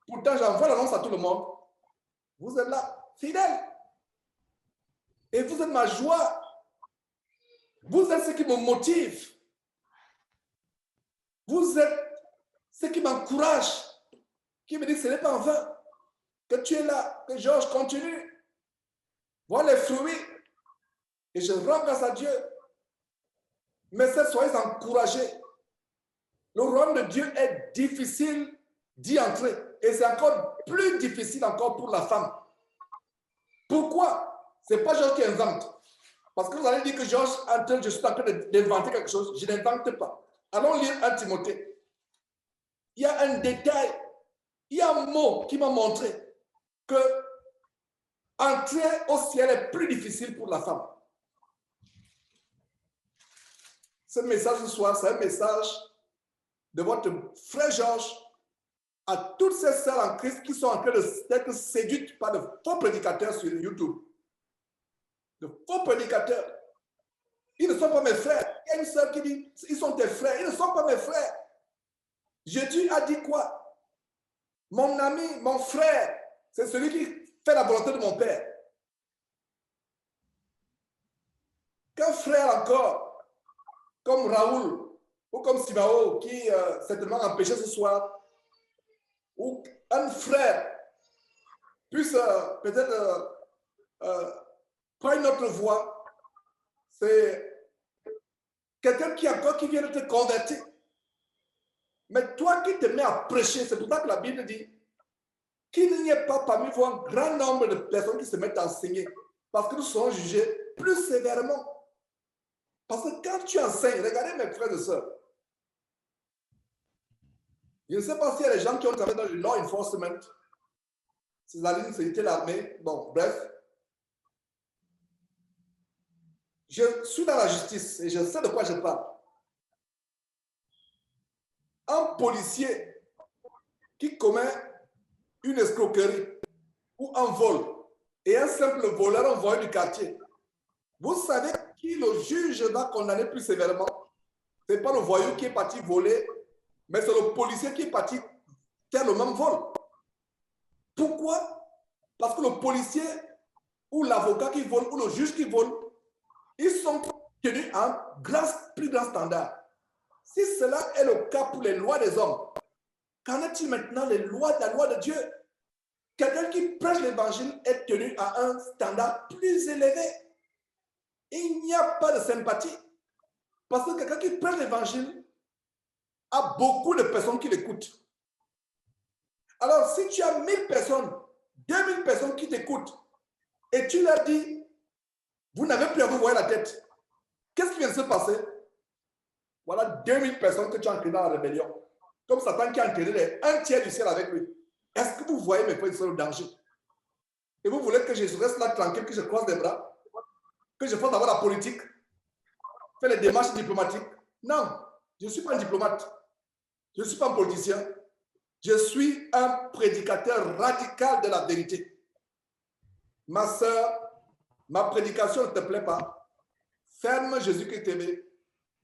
pourtant j'envoie l'annonce à tout le monde. Vous êtes là, fidèles. Et vous êtes ma joie. Vous êtes ce qui me motive. Vous êtes ce qui m'encourage. Qui me dit que ce n'est pas en vain que tu es là, que Georges continue. Voilà les fruits. Et je rends grâce à Dieu. Mais soyez encouragés. Le royaume de Dieu est difficile d'y entrer. Et c'est encore plus difficile encore pour la femme. Pourquoi? Ce n'est pas Georges qui invente. Parce que vous allez dire que Georges, je suis en train d'inventer quelque chose. Je n'invente pas. Allons lire 1 Timothée. Il y a un détail, il y a un mot qui m'a montré que entrer au ciel est plus difficile pour la femme. Ce message ce soir, c'est un message de votre frère Georges à toutes ces sœurs en Christ qui sont en train d'être séduites par de faux prédicateurs sur YouTube. De faux prédicateurs. Ils ne sont pas mes frères. Il y a une sœur qui dit, ils sont tes frères. Ils ne sont pas mes frères. Jésus a dit quoi? Mon ami, mon frère, c'est celui qui fait la volonté de mon Père. Qu'un frère encore, comme Raoul, ou comme Simao, qui certainement empêché ce soir, ou un frère puisse peut-être prendre notre voie, c'est quelqu'un qui vient de te convertir. Mais toi qui te mets à prêcher, c'est pour ça que la Bible dit qu'il n'y ait pas parmi vous un grand nombre de personnes qui se mettent à enseigner, parce que nous serons jugés plus sévèrement. Parce que quand tu enseignes, regardez mes frères et sœurs, je ne sais pas s'il y a des gens qui ont travaillé dans le law enforcement, c'est la ligne de sécurité de l'armée, bon, bref. Je suis dans la justice et je sais de quoi je parle. Un policier qui commet une escroquerie ou un vol et un simple voleur envoyé du quartier, vous savez qui le juge va condamner plus sévèrement? Ce n'est pas le voyou qui est parti voler, mais c'est le policier qui est parti faire le même vol. Pourquoi? Parce que le policier ou l'avocat qui vole ou le juge qui vole, ils sont tenus à un plus grand standard. Si cela est le cas pour les lois des hommes, qu'en est-il maintenant des lois, de la loi de Dieu? Quelqu'un qui prêche l'évangile est tenu à un standard plus élevé. Il n'y a pas de sympathie. Parce que quelqu'un qui prêche l'évangile a beaucoup de personnes qui l'écoutent. Alors, si tu as 1000 personnes, 2000 personnes qui t'écoutent, et tu leur dis, vous n'avez plus à vous voir la tête, qu'est-ce qui vient de se passer? Voilà 2000 personnes que tu as entraînées dans la rébellion. Comme Satan qui a entraîné un tiers du ciel avec lui. Est-ce que vous voyez mes frères et sœurs le danger? Et vous voulez que je reste là tranquille, que je croise les bras, que je fasse d'abord la politique, faire les démarches diplomatiques? Non, je ne suis pas un diplomate. Je ne suis pas un politicien. Je suis un prédicateur radical de la vérité. Ma sœur, ma prédication ne te plaît pas? Ferme Jésus-Christ TV.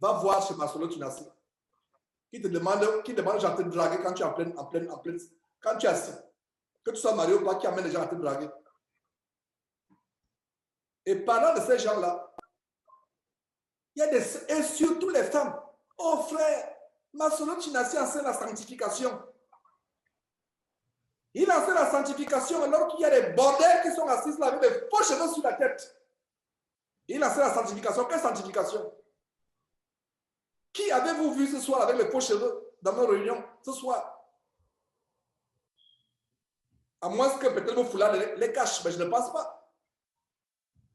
Va voir chez Masolo Tunasi. Qui demande genre de te draguer quand tu es en pleine, quand tu es assis. Que tu sois marié ou pas, qui amène les gens à te draguer. Et parlant de ces gens-là, il y a et surtout les femmes. Oh frère, Masolo Tunasi enseigne la sanctification. Il enseigne la sanctification alors qu'il y a des bordels qui sont assis là avec des faux cheveux sur la tête. Il enseigne la sanctification. Quelle sanctification? Qui avez-vous vu ce soir avec les faux cheveux dans nos réunions ce soir? À moins que peut-être vos foulards les cachent, mais je ne pense pas.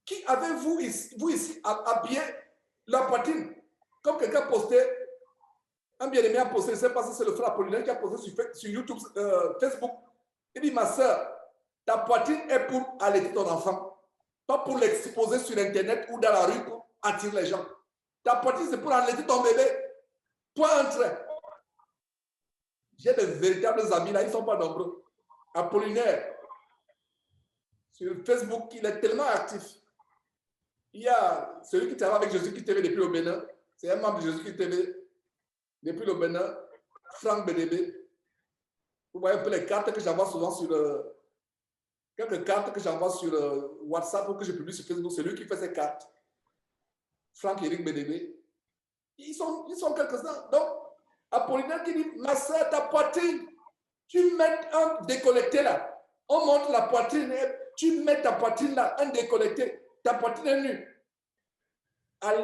Qui avez-vous ici habillé la poitrine? Comme quelqu'un a posté, un bien-aimé a posté, je ne sais pas si c'est le frère Apollinaire qui a posté sur YouTube, Facebook. Il dit, ma soeur, ta poitrine est pour allaiter ton enfant, pas pour l'exposer sur Internet ou dans la rue pour attirer les gens. Ta poitrine, c'est pour allaiter ton bébé. Point un trait. J'ai de véritables amis là, ils ne sont pas nombreux. Apollinaire, sur Facebook, il est tellement actif. Il y a celui qui travaille avec Jésus-Christ TV depuis le Bénin. C'est un membre de Jésus-Christ TV depuis le Bénin, Franck BDB. Vous voyez un peu les cartes que j'envoie souvent sur quelques cartes que j'envoie sur WhatsApp ou que je publie sur Facebook. C'est lui qui fait ces cartes. Franck Eric BDB. Ils sont quelques-uns. Donc, Apollinaire qui dit, ma soeur, ta poitrine, tu mets un décollecté là. On monte la poitrine, tu mets ta poitrine là, un décollecté. Ta poitrine est nue.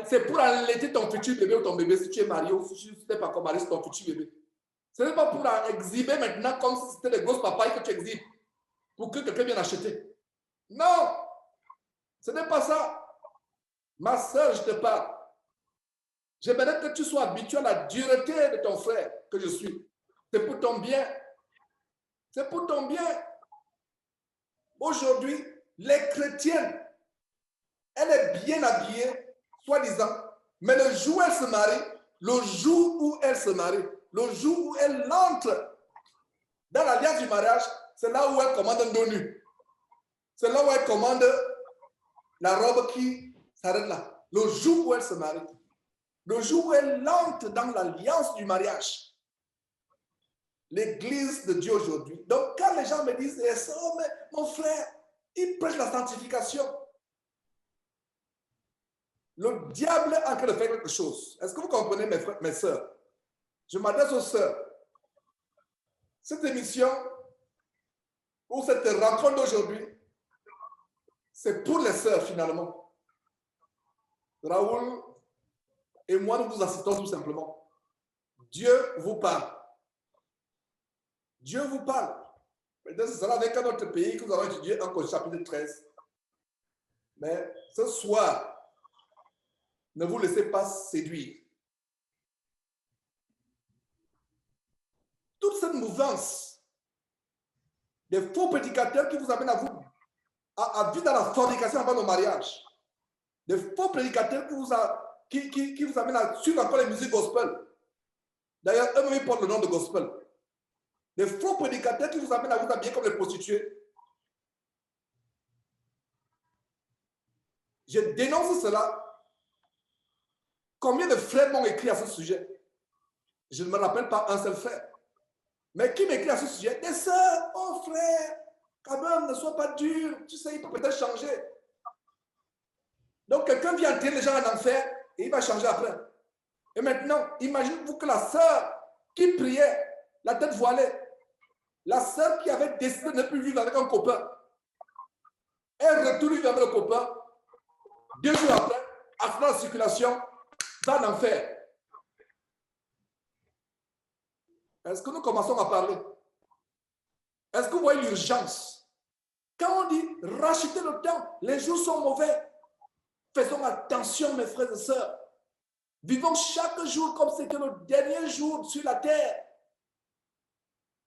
C'est pour allaiter ton futur bébé ou ton bébé si tu es marié ou si tu n'es pas comme marié, c'est ton futur bébé. Ce n'est pas pour exhiber maintenant comme si c'était les grosses papayes que tu exhibes pour que quelqu'un vienne acheter. Non, ce n'est pas ça. Ma soeur, je te parle. J'aimerais que tu sois habitué à la dureté de ton frère que je suis. C'est pour ton bien. C'est pour ton bien. Aujourd'hui, les chrétiennes, elle est bien habillée, soi-disant, mais le jour où elle se marie, le jour où elle se marie, le jour où elle entre dans l'alliance du mariage, c'est là où elle commande un dos nu. C'est là où elle commande la robe qui s'arrête là. Le jour où elle se marie. Le jour où elle entre dans l'alliance du mariage. L'église de Dieu aujourd'hui. Donc, quand les gens me disent, oh, mais mon frère, il prêche la sanctification. Le diable est en train de faire quelque chose. Est-ce que vous comprenez, mes frères, mes sœurs? Je m'adresse aux sœurs. Cette émission ou cette rencontre d'aujourd'hui, c'est pour les sœurs finalement. Raoul et moi, nous vous assistons tout simplement. Dieu vous parle. Dieu vous parle. Peut-être ce sera avec un autre pays que nous allons étudier encore chapitre 13. Mais ce soir, ne vous laissez pas séduire. Toute cette mouvance des faux prédicateurs qui vous amènent à vous à vivre dans la fornication avant le mariage, des faux prédicateurs qui vous amènent à suivre encore les musiques gospel. D'ailleurs, eux-mêmes portent le nom de gospel. Des faux prédicateurs qui vous amènent à vous habiller comme les prostituées. Je dénonce cela. Combien de frères m'ont écrit à ce sujet? Je ne me rappelle pas un seul frère. Mais qui m'écrit à ce sujet? Des sœurs, oh frère, quand même, ne sois pas dur. Tu sais, il peut peut-être changer. Donc, quelqu'un vient entraîner les gens en enfer et il va changer après. Et maintenant, imaginez-vous que la sœur qui priait, la tête voilée, la sœur qui avait décidé de ne plus vivre avec un copain, elle retourne vivre avec le copain. 2 jours après, accident de circulation, va en enfer. Est-ce que nous commençons à parler? Est-ce que vous voyez l'urgence? Quand on dit rachetez le temps, les jours sont mauvais. Faisons attention, mes frères et sœurs. Vivons chaque jour comme c'était le dernier jour sur la terre.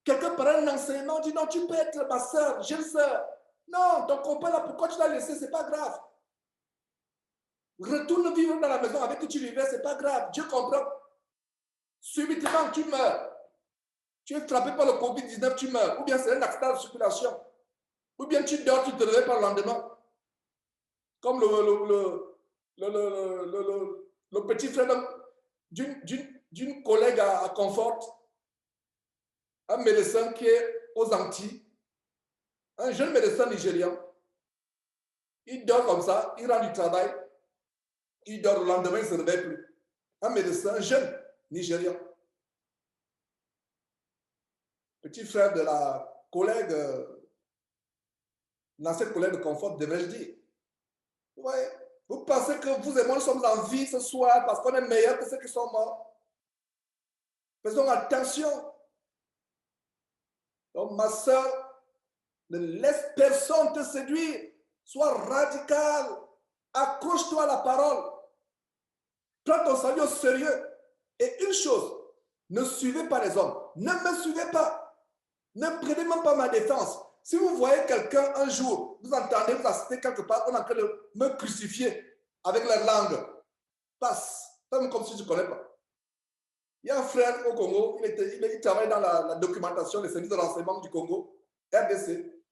Quelqu'un par un enseignement dit non, tu peux être ma sœur, jeune sœur. Non, ton copain là, pourquoi tu l'as laissé? C'est pas grave. Retourne vivre dans la maison avec qui tu vivais, c'est pas grave. Dieu comprend. Subitement, tu meurs. Tu es frappé par le Covid-19, tu meurs. Ou bien c'est un accident de circulation. Ou bien tu dors, tu te réveilles par le lendemain. Comme le petit frère d'une collègue à Confort, un médecin qui est aux Antilles, un jeune médecin nigérian. Il dort comme ça, il rend du travail, il dort le lendemain, il ne se réveille plus. Un médecin jeune nigérian. Petit frère de la collègue, l'ancienne collègue de Confort, devrais-je dire. Ouais. Vous pensez que vous et moi, nous sommes en vie ce soir parce qu'on est meilleurs que ceux qui sont morts? Faisons attention. Donc, ma soeur, ne laisse personne te séduire. Sois radical. Accroche-toi à la parole. Prends ton salut au sérieux. Et une chose, ne suivez pas les hommes. Ne me suivez pas. Ne prenez même pas ma défense. Si vous voyez quelqu'un un jour, vous entendez, vous assistez quelque part, on est en train de me crucifier avec la langue. Passe. Fais comme si tu ne connais pas. Il y a un frère au Congo, il travaille dans la documentation des services de renseignement du Congo, RDC.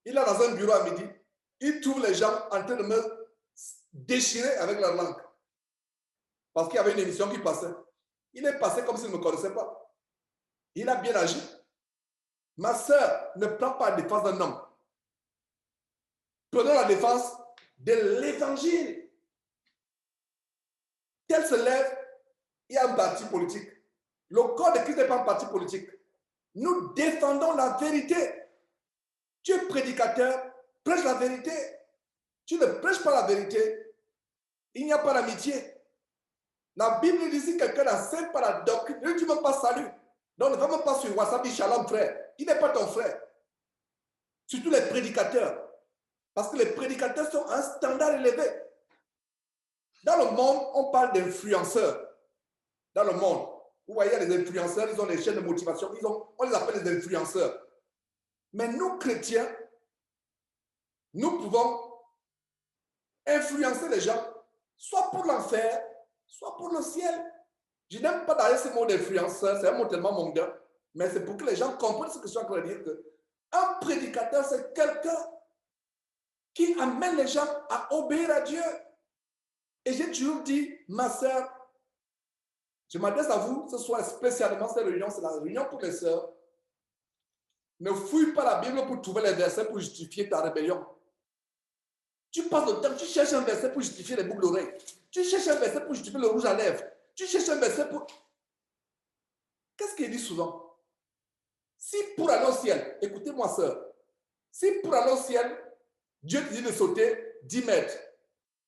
Il est dans un bureau à midi. Il trouve les gens en train de me déchirer avec leur langue. Parce qu'il y avait une émission qui passait. Il est passé comme s'il ne me connaissait pas. Il a bien agi. Ma sœur ne prend pas la défense d'un homme. Prenons la défense de l'évangile. Tel se lève, il y a un parti politique. Le corps de Christ n'est pas un parti politique. Nous défendons la vérité. Tu es prédicateur, prêche la vérité. Tu ne prêches pas la vérité, il n'y a pas d'amitié. La Bible dit si quelqu'un n'enseigne pas la doctrine, ne dit même pas salut. Donc ne va même pas sur WhatsApp, dit shalom frère. Il n'est pas ton frère. Surtout les prédicateurs. Parce que les prédicateurs sont un standard élevé. Dans le monde, on parle d'influenceurs. Dans le monde, vous voyez, les influenceurs, ils ont des chaînes de motivation. On les appelle les influenceurs. Mais nous, chrétiens, nous pouvons influencer les gens, soit pour l'enfer, soit pour le ciel. Je n'aime pas d'ailleurs ce mot d'influenceur, c'est un mot tellement mondain, mais c'est pour que les gens comprennent ce que je suis en train de dire. Un prédicateur, c'est quelqu'un qui amène les gens à obéir à Dieu. Et j'ai toujours dit, ma sœur, je m'adresse à vous ce soir spécialement, cette réunion, c'est la réunion pour les sœurs. Ne fouille pas la Bible pour trouver les versets pour justifier ta rébellion. Tu passes le temps, tu cherches un verset pour justifier les boucles d'oreilles. Tu cherches un verset pour justifier le rouge à lèvres. Tu cherches un verset pour... Qu'est-ce qu'il dit souvent? Si pour aller au ciel, écoutez-moi sœur, si pour aller au ciel, Dieu te dit de sauter 10 mètres,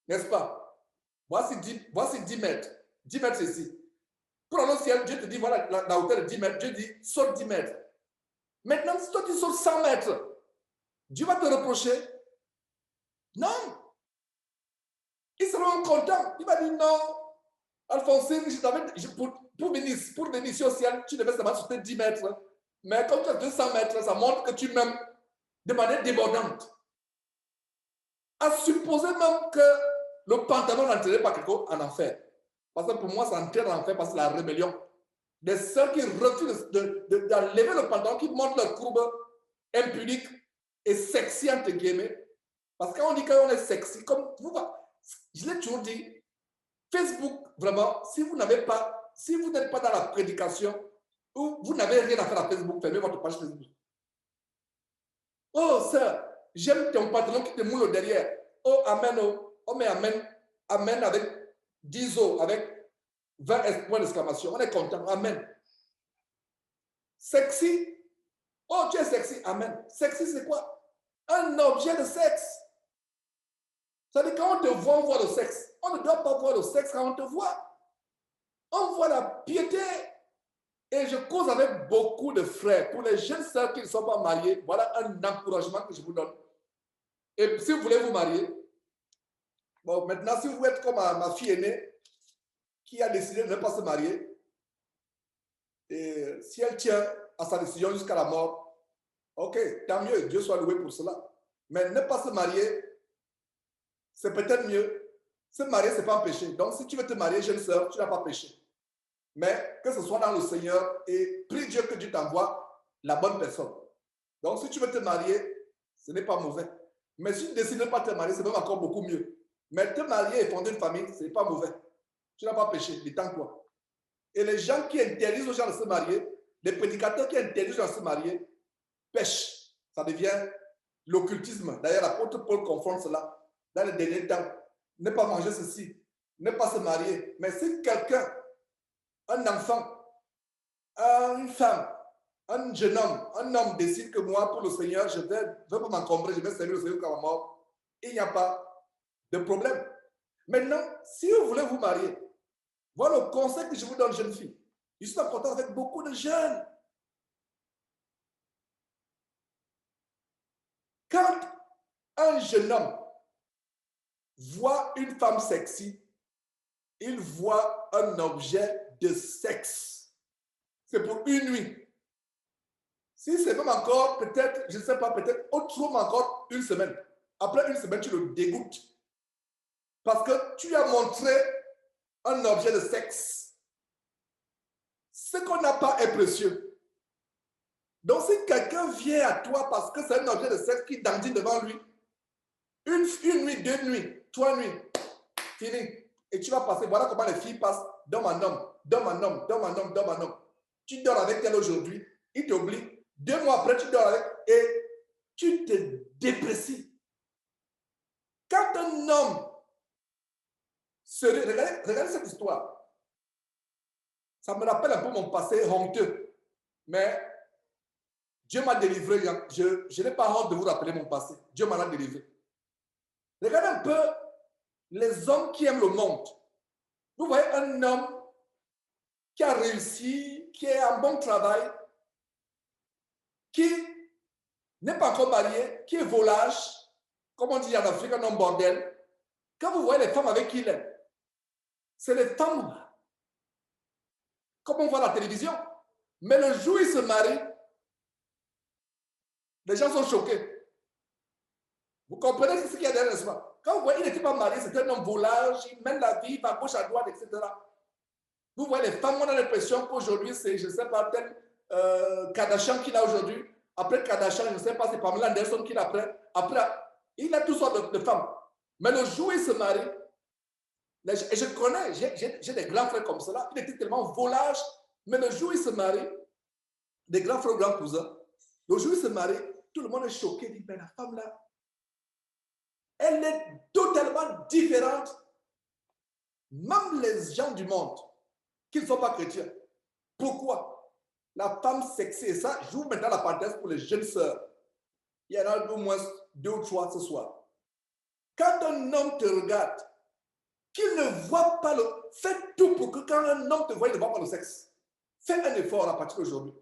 n'est-ce pas? Voici 10 mètres. 10 mètres ici. Pour aller au ciel, Dieu te dit, voilà la hauteur de 10 mètres. Dieu dit, saute 10 mètres. Maintenant, si toi tu sautes 100 mètres, Dieu va te reprocher. Non. Ils seront contents. Il va dire, non, Alphonsine, pour venir ici au ciel, tu devais seulement sauter 10 mètres. Mais comme tu as 200 mètres, ça montre que tu m'aimes de manière débordante. À supposer même que le pantalon n'entrerait pas quelque chose en enfer. Parce que pour moi, ça entre en enfer parce que c'est la rébellion. Des sœurs qui refusent d'enlever le pantalon, qui montrent leur courbe impudique et sexy, entre guillemets. Parce que quand on dit qu'on est sexy, comme vous, je l'ai toujours dit, Facebook, vraiment, si vous n'êtes pas dans la prédication, ou vous n'avez rien à faire à Facebook, fermez votre page Facebook. Oh, sœur, j'aime ton pantalon qui te moule au derrière. Oh, amen, oh, mais amen. Amen avec 10 os, avec 20 points d'exclamation. On est content. Amen. Sexy. Oh, tu es sexy. Amen. Sexy, c'est quoi? Un objet de sexe. Ça veut dire quand on te voit, on voit le sexe. On ne doit pas voir le sexe quand on te voit. On voit la piété. Et je cause avec beaucoup de frères. Pour les jeunes sœurs qui ne sont pas mariées, voilà un encouragement que je vous donne. Et si vous voulez vous marier, bon, maintenant, si vous êtes comme ma fille aînée, qui a décidé de ne pas se marier, et si elle tient à sa décision jusqu'à la mort, ok, tant mieux, Dieu soit loué pour cela. Mais ne pas se marier, c'est peut-être mieux. Se marier, ce n'est pas un péché. Donc, si tu veux te marier, jeune sœur, tu n'as pas péché. Mais que ce soit dans le Seigneur et prie Dieu que Dieu t'envoie la bonne personne. Donc, si tu veux te marier, ce n'est pas mauvais. Mais si tu décides de ne pas te marier, c'est même encore beaucoup mieux. Mais te marier et fonder une famille, ce n'est pas mauvais. Tu n'as pas péché, détends-toi. Et les gens qui interdisent aux gens de se marier, les prédicateurs qui interdisent aux gens de se marier, pêchent. Ça devient l'occultisme. D'ailleurs, l'apôtre Paul confronte cela dans les derniers temps. Ne pas manger ceci, ne pas se marier. Mais si quelqu'un, un enfant, une femme, un jeune homme, un homme décide que moi, pour le Seigneur, je ne vais pas m'encombrer, je vais servir le Seigneur jusqu'à ma mort, il n'y a pas de problème. Maintenant, si vous voulez vous marier, voilà le conseil que je vous donne, jeune fille. Je suis en contact avec beaucoup de jeunes. Quand un jeune homme voit une femme sexy, il voit un objet de sexe. C'est pour une nuit. Si c'est même encore, peut-être, je ne sais pas, peut-être autrement encore une semaine. Après une semaine, tu le dégoûtes. Parce que tu as montré un objet de sexe. Ce qu'on n'a pas est précieux. Donc, si quelqu'un vient à toi parce que c'est un objet de sexe qui dandine devant lui, une nuit, 2 nuits, 3 nuits, fini. Et tu vas passer, voilà comment les filles passent d'homme en homme, d'homme en homme, d'homme en homme, d'homme en homme. Tu dors avec elle aujourd'hui, il t'oublie. 2 mois après, tu dors avec et tu te déprécies. Quand un homme regardez cette histoire. Ça me rappelle un peu mon passé honteux. Mais Dieu m'a délivré. Je n'ai pas honte de vous rappeler mon passé. Dieu m'en a délivré. Regardez un peu les hommes qui aiment le monde. Vous voyez un homme qui a réussi, qui a un bon travail, qui n'est pas encore marié, qui est volage, comme on dit en Afrique, un homme bordel. Quand vous voyez les femmes avec qui il est, c'est les femmes comme on voit à la télévision. Mais le jour où il se marie, les gens sont choqués. Vous comprenez ce qu'il y a derrière, n'est-ce pas? Quand vous voyez, il n'était pas marié, c'est un homme volage, il mène la vie, il va à gauche, à droite, etc. Vous voyez, les femmes, on a l'impression qu'aujourd'hui, c'est, je ne sais pas, tel Kardashian qu'il a aujourd'hui. Après Kardashian, je ne sais pas, c'est Pamela Anderson qu'il a après. Après, il a toutes sortes de femmes. Mais le jour où il se marie, et je connais, j'ai des grands frères comme cela, il était tellement volage, mais le jour où il se marie, des grands frères, grands cousins, le jour où il se marie, tout le monde est choqué, il dit, mais la femme là, elle est totalement différente. Même les gens du monde, qui ne sont pas chrétiens. Pourquoi? La femme sexy, et ça, j'ouvre maintenant la parenthèse pour les jeunes sœurs. Il y en a au moins 2 ou 3 ce soir. Quand un homme te regarde, qu'il ne voit pas le... Fais tout pour que quand un homme te voit, il ne voit pas le sexe. Fais un effort à partir d'aujourd'hui.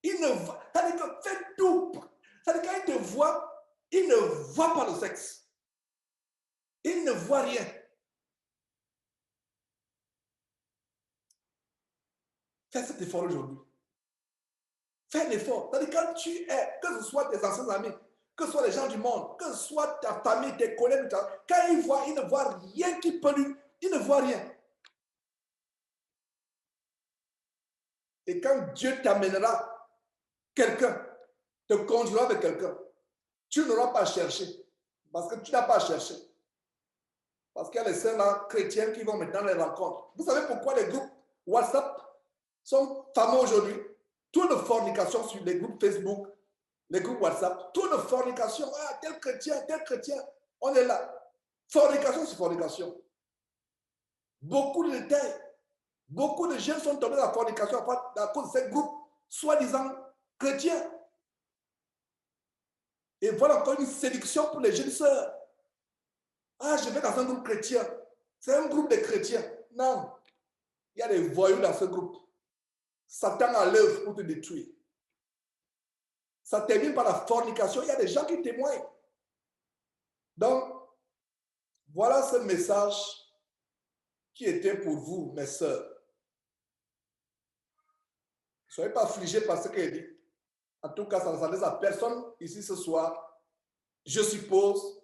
Il ne voit... C'est-à-dire que fais tout. C'est-à-dire quand il te voit, il ne voit pas le sexe. Il ne voit rien. Fais cet effort aujourd'hui. Fais l'effort. C'est-à-dire quand tu es, que ce soit tes anciens amis, que ce soit les gens du monde, que ce soit ta famille, tes collègues, quand il voit, il ne voit rien qui pollue. Il ne voit rien. Et quand Dieu t'amènera quelqu'un, te conduira avec quelqu'un, tu n'auras pas à chercher. Parce que tu n'as pas à chercher. Parce qu'il y a les sœurs là, chrétiennes qui vont maintenant les rencontres. Vous savez pourquoi les groupes WhatsApp sont fameux aujourd'hui? Toute de fornication sur les groupes Facebook, les groupes WhatsApp, toute de fornication. Ah, tel chrétien, on est là. Fornication sur fornication. Beaucoup de détails. Beaucoup de jeunes sont tombés dans la fornication à cause de ces groupes, soi-disant chrétiens. Et voilà encore une séduction pour les jeunes sœurs. Ah, je vais dans un groupe chrétien. C'est un groupe de chrétiens. Non. Il y a des voyous dans ce groupe. Satan a l'œuvre pour te détruire. Ça termine par la fornication. Il y a des gens qui témoignent. Donc, voilà ce message qui était pour vous, mes sœurs. Ne soyez pas affligés par ce qu'elle dit. En tout cas, ça ne s'adresse à personne ici ce soir. Je suppose,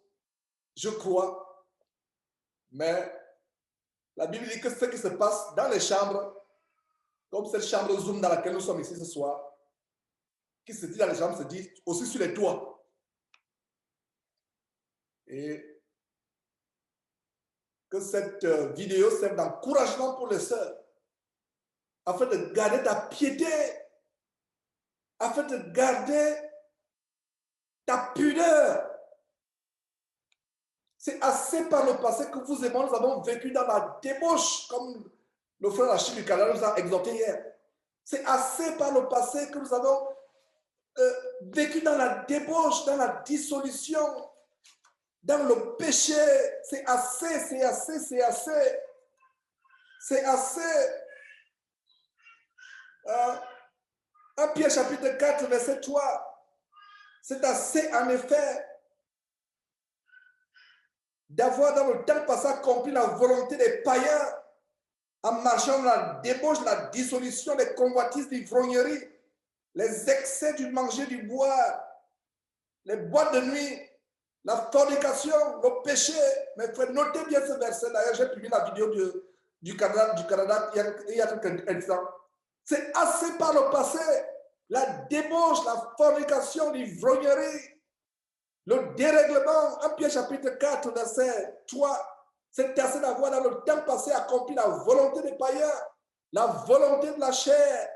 je crois, mais la Bible dit que ce qui se passe dans les chambres, comme cette chambre Zoom dans laquelle nous sommes ici ce soir, qui se dit dans les chambres, se dit aussi sur les toits. Et que cette vidéo serve d'encouragement pour les sœurs, afin de garder ta piété, afin de garder ta pudeur. C'est assez par le passé que vous et moi, nous avons vécu dans la débauche, comme le frère Achille du Canada nous a exhorté hier. C'est assez par le passé que nous avons vécu dans la débauche, dans la dissolution, dans le péché. C'est assez, c'est assez, c'est assez. C'est assez. 1 Pierre chapitre 4, verset 3. C'est assez, en effet, d'avoir dans le temps passé accompli la volonté des païens en marchant dans la débauche, la dissolution, les convoitises d'ivrognerie, les excès du manger, du boire, les boîtes de nuit, la fornication, le péché. Mes frères, notez bien ce verset. D'ailleurs, j'ai publié la vidéo du Canada il y a quelques instants. C'est assez par le passé. La débauche, la fornication, l'ivrognerie, le dérèglement. 1 Pierre chapitre 4, verset 3. C'est assez d'avoir dans le temps passé accompli la volonté des païens, la volonté de la chair,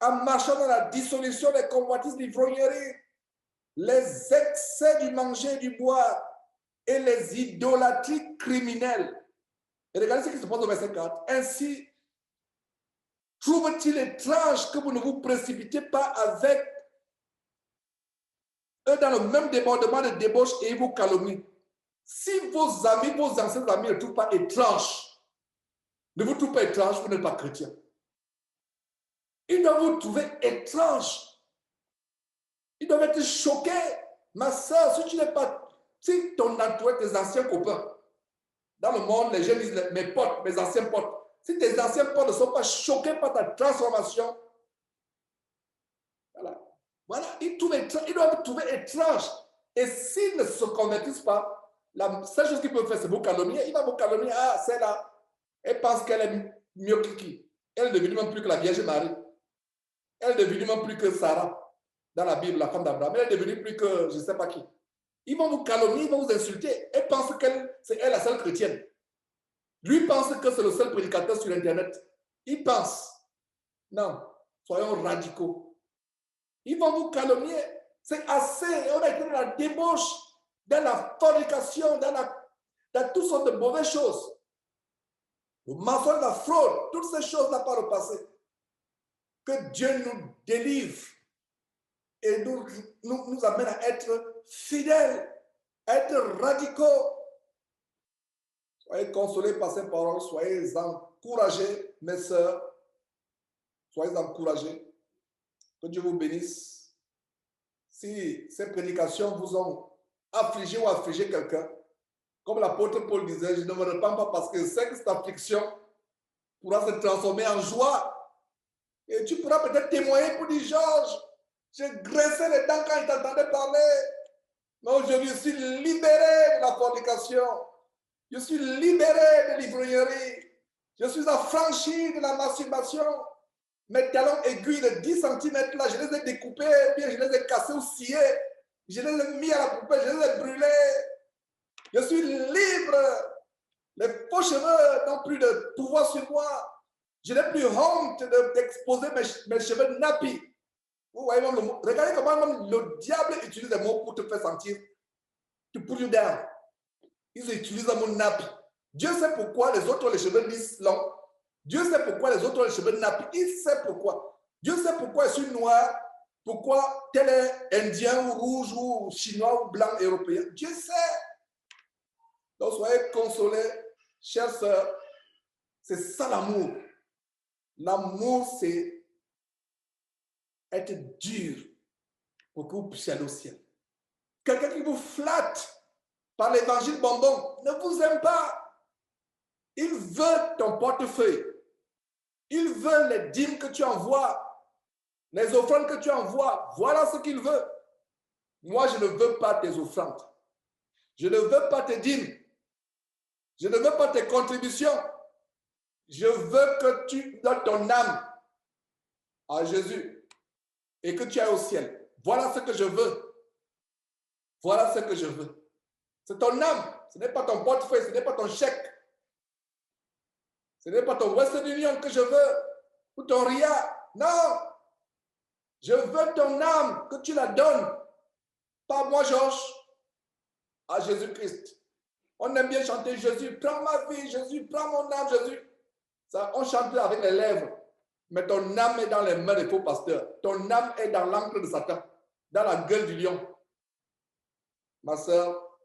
en marchant dans la dissolution des convoitises d'ivrognerie, les excès du manger et du boire et les idolâtries criminelles. Et regardez ce qui se passe au verset 4. Ainsi, trouve-t-il étrange que vous ne vous précipitez pas avec eux dans le même débordement de débauche et ils vous calomnient? Si vos amis, vos anciens amis ne trouvent pas étrange, ne vous trouvent pas étrange, vous n'êtes pas chrétien. Ils doivent vous trouver étrange. Ils doivent être choqués. Ma soeur, si tu n'es pas, si ton entourage, tes anciens copains, dans le monde, les gens disent mes potes, mes anciens potes. Si tes anciens potes ne sont pas choqués par ta transformation, voilà, ils doivent trouver étrange. Et s'ils ne se convertissent pas, la seule chose qu'ils peuvent faire, c'est vous calomnier. Il va vous calomnier. Ah, c'est là. Elle pense qu'elle est mieux que qui? Elle est devenue même plus que la Vierge Marie. Elle est devenue même plus que Sarah. Dans la Bible, la femme d'Abraham. Elle est devenue plus que je ne sais pas qui. Ils vont vous calomnier, ils vont vous insulter. Elle pense qu'elle, c'est elle la seule chrétienne. Lui pense que c'est le seul prédicateur sur Internet. Il pense. Non, soyons radicaux. Ils vont vous calomnier. C'est assez. On a été dans la débauche, dans la fornication, dans toutes sortes de mauvaises choses. Le mensonge, la fraude, toutes ces choses-là par le passé. Que Dieu nous délivre et nous amène à être fidèles, à être radicaux. Soyez consolés par ces paroles, soyez encouragés, mes sœurs. Soyez encouragés. Que Dieu vous bénisse. Si ces prédications vous ont affligé ou affligé quelqu'un, comme l'apôtre Paul disait, je ne me repens pas parce que je sais que cette affliction pourra se transformer en joie. Et tu pourras peut-être témoigner pour dire, Georges, j'ai graissé les dents quand il t'entendait parler. Mais aujourd'hui, je suis libéré de la fornication. Je suis libéré de l'ivrognerie. Je suis affranchi de la masturbation. Mes talons aiguilles de 10 cm là, je les ai découpés, bien je les ai cassés ou sciés. Je les ai mis à la poubelle, je les ai brûlés. Je suis libre. Les faux cheveux n'ont plus de pouvoir sur moi. Je n'ai plus honte d'exposer mes cheveux nappis. Vous voyez même le mot. Regardez comment même le diable utilise des mots pour te faire sentir. Tu put you down. Ils utilisent le mot nappy. Dieu sait pourquoi les autres ont les cheveux lisses, longs. Dieu sait pourquoi les autres ont les cheveux nappis. Il sait pourquoi. Dieu sait pourquoi je suis noir. Pourquoi tel est indien ou rouge ou chinois ou blanc européen. Dieu sait. Donc soyez consolés, chers sœurs. C'est ça l'amour. L'amour, c'est être dur pour que vous puissiez aller au ciel. Quelqu'un qui vous flatte par l'évangile bonbon ne vous aime pas. Il veut ton portefeuille. Il veut les dîmes que tu envoies, les offrandes que tu envoies. Voilà ce qu'il veut. Moi, je ne veux pas tes offrandes. Je ne veux pas tes dîmes. Je ne veux pas tes contributions. Je veux que tu donnes ton âme à Jésus et que tu ailles au ciel. Voilà ce que je veux. Voilà ce que je veux. C'est ton âme. Ce n'est pas ton portefeuille, ce n'est pas ton chèque. Ce n'est pas ton Western Union que je veux ou ton RIA. Non. Je veux ton âme, que tu la donnes. Pas moi, Georges, à Jésus-Christ. On aime bien chanter Jésus, prends ma vie, Jésus, prends mon âme, Jésus. Ça, on chante avec les lèvres. Mais ton âme est dans les mains des faux pasteurs. Ton âme est dans l'encre de Satan, dans la gueule du lion. Ma soeur,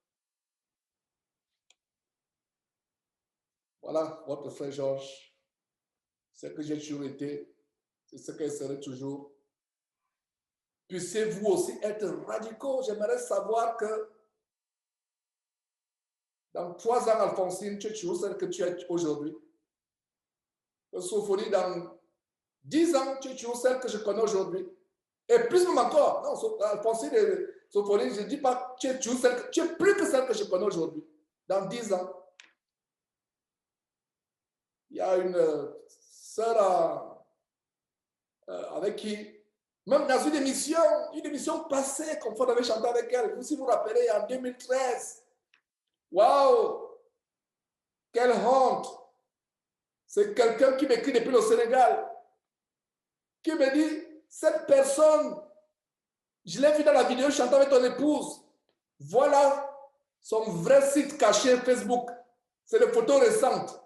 voilà votre frère Georges. C'est ce que j'ai toujours été, c'est ce que je serai toujours. Puissiez-vous aussi être radicaux. J'aimerais savoir que dans 3 ans, Alphonsine, tu es toujours celle que tu es aujourd'hui. Sophonie, dans 10 ans, tu es toujours celle que je connais aujourd'hui. Et plus même encore. Non, Alphonsine et Sophonie, je ne dis pas tu es toujours celle tu es plus que celle que je connais aujourd'hui. Dans 10 ans. Il y a une sœur avec qui, même dans une émission passée, comme on avait chanté avec elle, vous si vous vous rappelez, en 2013. Waouh! Quelle honte! C'est quelqu'un qui m'écrit depuis le Sénégal, qui me dit, cette personne, je l'ai vu dans la vidéo chantant avec ton épouse. Voilà son vrai site caché Facebook. C'est des photos récentes.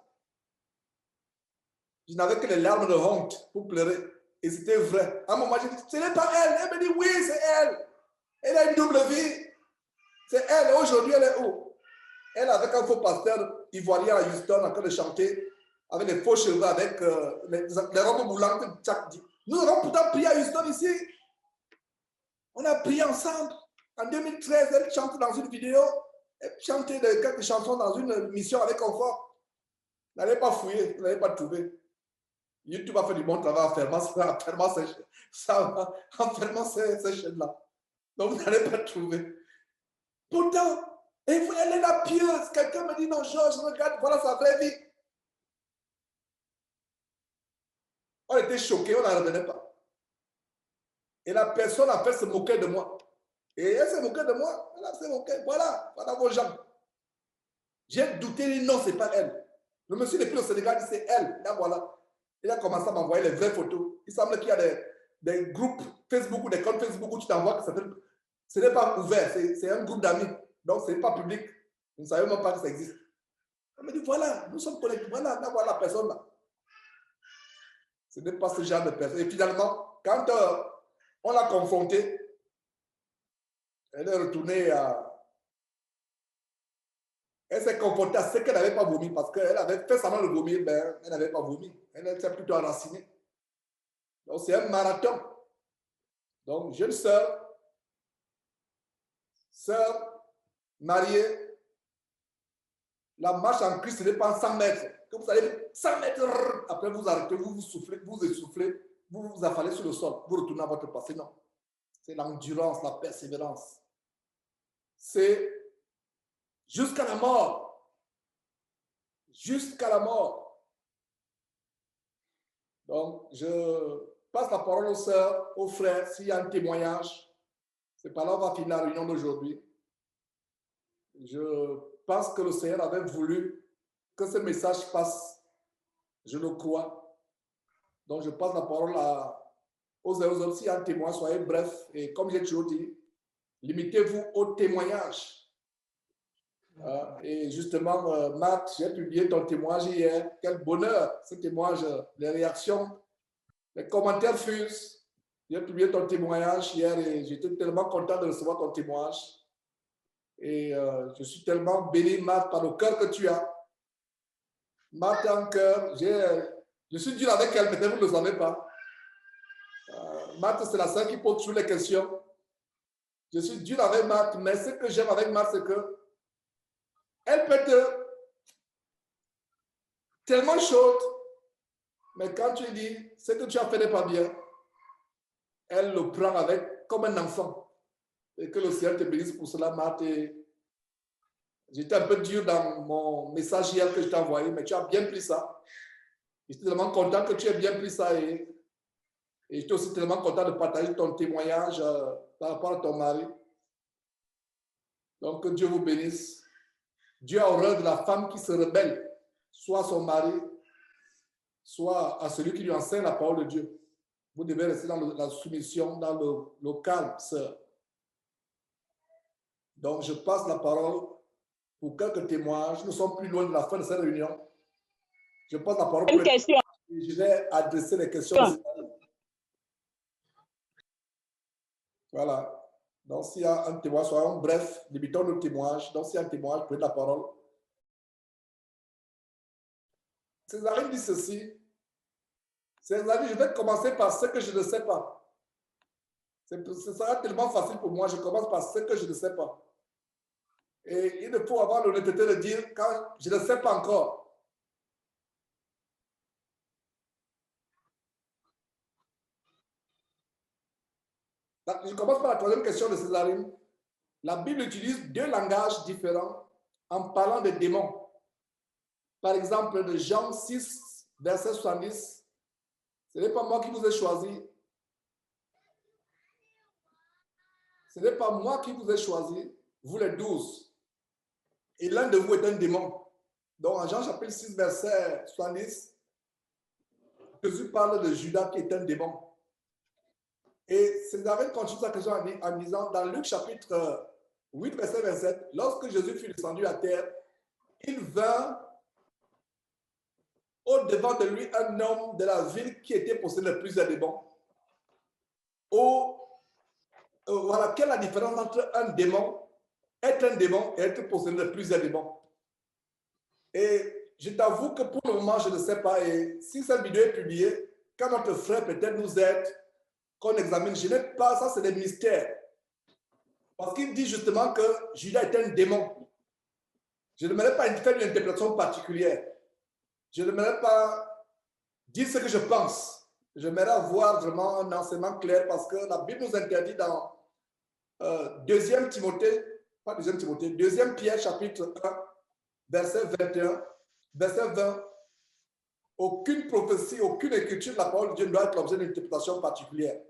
Je n'avais que les larmes de honte pour pleurer. Et c'était vrai. À un moment, j'ai dit, ce n'est pas elle. Elle me dit, oui, c'est elle. Elle a une double vie. C'est elle. Et aujourd'hui, elle est où? Elle, avec un faux pasteur ivoirien à Houston, en train de chanter, avec les faux cheveux, avec les robes boulantes. Nous avons pourtant prié à Houston ici. On a prié ensemble. En 2013, elle chante dans une vidéo. Elle chantait quelques chansons dans une mission avec confort. Vous n'allez pas fouiller, vous n'allez pas trouver. YouTube a fait du bon travail en fermant ces chaînes-là. Donc, vous n'allez pas trouver. Pourtant, elle est la pieuse. Quelqu'un me dit, non, Georges, regarde, voilà sa vraie vie. On était choqués, on n'en revenait pas. Et la personne a fait se moquer de moi. Et elle s'est moquée de moi. Elle a s'est moquée. Voilà vos gens. J'ai douté, dit non, ce n'est pas elle. Le monsieur depuis le Sénégal dit c'est elle. Là, voilà. Il a commencé à m'envoyer les vraies photos. Il semble qu'il y a des groupes Facebook ou des comptes Facebook où tu t'envoies que ce n'est pas ouvert, c'est un groupe d'amis. Donc, ce n'est pas public. Vous ne savez même pas que ça existe. Elle me dit voilà, nous sommes connectés. Voilà, là, voilà la personne là. Ce n'est pas ce genre de personne. Et finalement, quand on l'a confrontée, elle est retournée à. Elle s'est comportée à ce qu'elle n'avait pas vomi parce qu'elle avait fait semblant de vomir, ben, elle n'avait pas vomi. Elle s'est plutôt enracinée. Donc, c'est un marathon. Donc, jeune sœur mariée, la marche en Christ, ce n'est pas 100 mètres. Que vous allez 100 mètres, après vous arrêtez, vous soufflez, vous essoufflez, vous vous affalez sur le sol, vous retournez à votre passé. Non. C'est l'endurance, la persévérance. C'est jusqu'à la mort. Jusqu'à la mort. Donc, je passe la parole aux sœurs, aux frères, s'il y a un témoignage. C'est par là on va finir la réunion d'aujourd'hui. Je pense que le Seigneur avait voulu que ce message passe. Je le crois. Donc, je passe la parole aux autres. S'il y a un témoin, soyez bref. Et comme j'ai toujours dit, limitez-vous au témoignage. Et justement, Matt, j'ai publié ton témoignage hier. Quel bonheur, ce témoignage, les réactions, les commentaires fusent. J'ai publié ton témoignage hier et j'étais tellement content de recevoir ton témoignage. Et je suis tellement béni, Matt, par le cœur que tu as. Matt a un cœur, je suis dur avec elle, peut-être vous ne le savez pas. Matt, c'est la sœur qui pose toutes les questions. Je suis dur avec Matt, mais ce que j'aime avec Matt, c'est que elle peut être tellement chaude, mais quand tu dis ce que tu as fait n'est pas bien, elle le prend avec comme un enfant. Et que le Seigneur te bénisse pour cela, Matt. J'étais un peu dur dans mon message hier que je t'ai envoyé, mais tu as bien pris ça. J'étais tellement content que tu aies bien pris ça et j'étais aussi tellement content de partager ton témoignage par rapport à ton mari. Donc, que Dieu vous bénisse. Dieu a horreur de la femme qui se rebelle, soit à son mari, soit à celui qui lui enseigne la parole de Dieu. Vous devez rester dans la soumission, dans le calme, sœur. Donc, je passe la parole pour quelques témoignages. Nous sommes plus loin de la fin de cette réunion. Je passe la parole pour les questions. Je vais adresser les questions. Voilà. Donc, s'il y a un témoignage, soyons bref, limitons le témoignage. Donc, s'il y a un témoignage, prenez la parole. Césarine dit ceci. Césarine, je vais commencer par ce que je ne sais pas. Ce sera tellement facile pour moi. Je commence par ce que je ne sais pas. Et il faut avoir l'honnêteté de dire quand je ne sais pas encore. Je commence par la troisième question de Césarine. La Bible utilise deux langages différents en parlant des démons. Par exemple, de Jean 6, verset 70. Ce n'est pas moi qui vous ai choisi. Ce n'est pas moi qui vous ai choisi, vous les 12. Et l'un de vous est un démon. Donc, en Jean chapitre 6, verset 70, Jésus parle de Judas qui est un démon. Et Césarine continue sa question en disant, dans Luc chapitre 8, verset 27, lorsque Jésus fut descendu à terre, il vint au-devant de lui un homme de la ville qui était possédé de plusieurs démons. Voilà, quelle est la différence entre un démon, être un démon et être possédé de plusieurs démons? Et je t'avoue que pour le moment, je ne sais pas. Et si cette vidéo est publiée, quand notre frère peut-être nous aide, qu'on examine, je n'ai pas, ça c'est des mystères. Parce qu'il dit justement que Judas est un démon. Je n'aimerais pas faire une interprétation particulière. Je n'aimerais pas dire ce que je pense. J'aimerais avoir vraiment un enseignement clair parce que la Bible nous interdit dans 2 Timothée, pas 2 Timothée, 2 Pierre chapitre 1, verset 21, verset 20. Aucune prophétie, aucune écriture de la parole de Dieu ne doit être l'objet d'une interprétation particulière.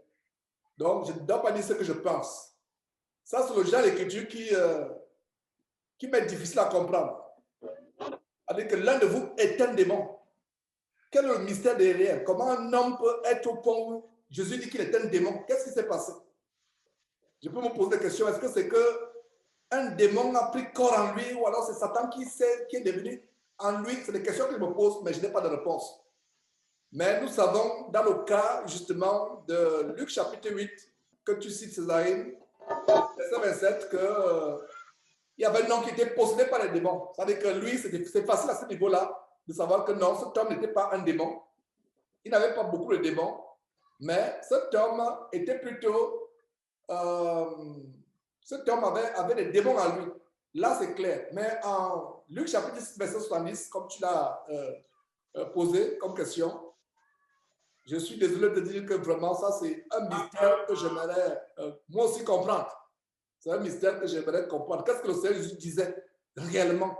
Donc, je ne dois pas dire ce que je pense. Ça, c'est le genre d'écriture qui m'est difficile à comprendre. C'est-à-dire que l'un de vous est un démon. Quel est le mystère derrière? Comment un homme peut être au point où Jésus dit qu'il est un démon? Qu'est-ce qui s'est passé? Je peux me poser des questions. Est-ce que c'est qu'un démon a pris corps en lui ou alors c'est Satan qui est devenu en lui? C'est des questions que je me pose, mais je n'ai pas de réponse. Mais nous savons, dans le cas justement de Luc chapitre 8, que tu cites, Césarine, verset 27, que il y avait un homme qui était possédé par les démons. C'est-à-dire que lui, c'est facile à ce niveau-là de savoir que non, cet homme n'était pas un démon. Il n'avait pas beaucoup de démons, mais cet homme était plutôt... cet homme avait des démons en lui. Là, c'est clair. Mais en Luc chapitre 10, verset 70, comme tu l'as posé comme question, je suis désolé de dire que vraiment, ça, c'est un mystère que j'aimerais moi aussi comprendre. C'est un mystère que j'aimerais comprendre. Qu'est-ce que le Seigneur Jésus disait réellement?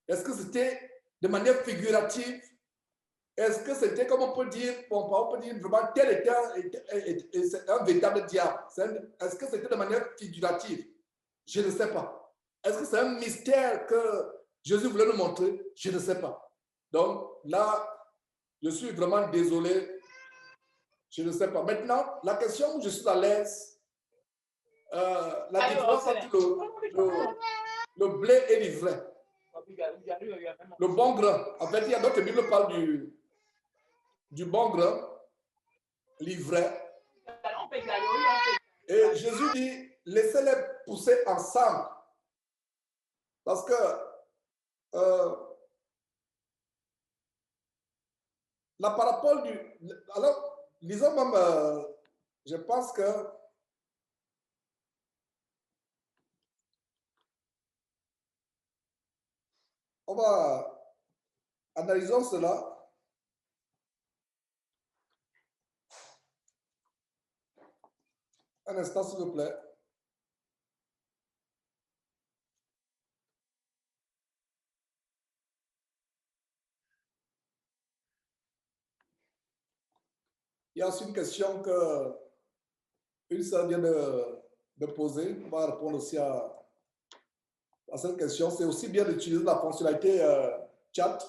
Est-ce que c'était de manière figurative? Est-ce que c'était, comme on peut dire, on peut dire vraiment tel était un véritable diable? Est-ce que c'était de manière figurative? Je ne sais pas. Est-ce que c'est un mystère que Jésus voulait nous montrer? Je ne sais pas. Donc là, je suis vraiment désolé. Je ne sais pas. Maintenant, la question où je suis à l'aise, la différence entre le blé et l'ivraie. Le bon grain. En fait, il y a d'autres Bibles qui parlent du bon grain, l'ivraie. Et Jésus dit, laissez-les pousser ensemble. Parce que la parabole alors, lisons même, je pense que on va analyser cela. Un instant, s'il vous plaît. Il y a aussi une question que une sœur vient de poser. On va répondre aussi à cette question. C'est aussi bien d'utiliser la fonctionnalité chat.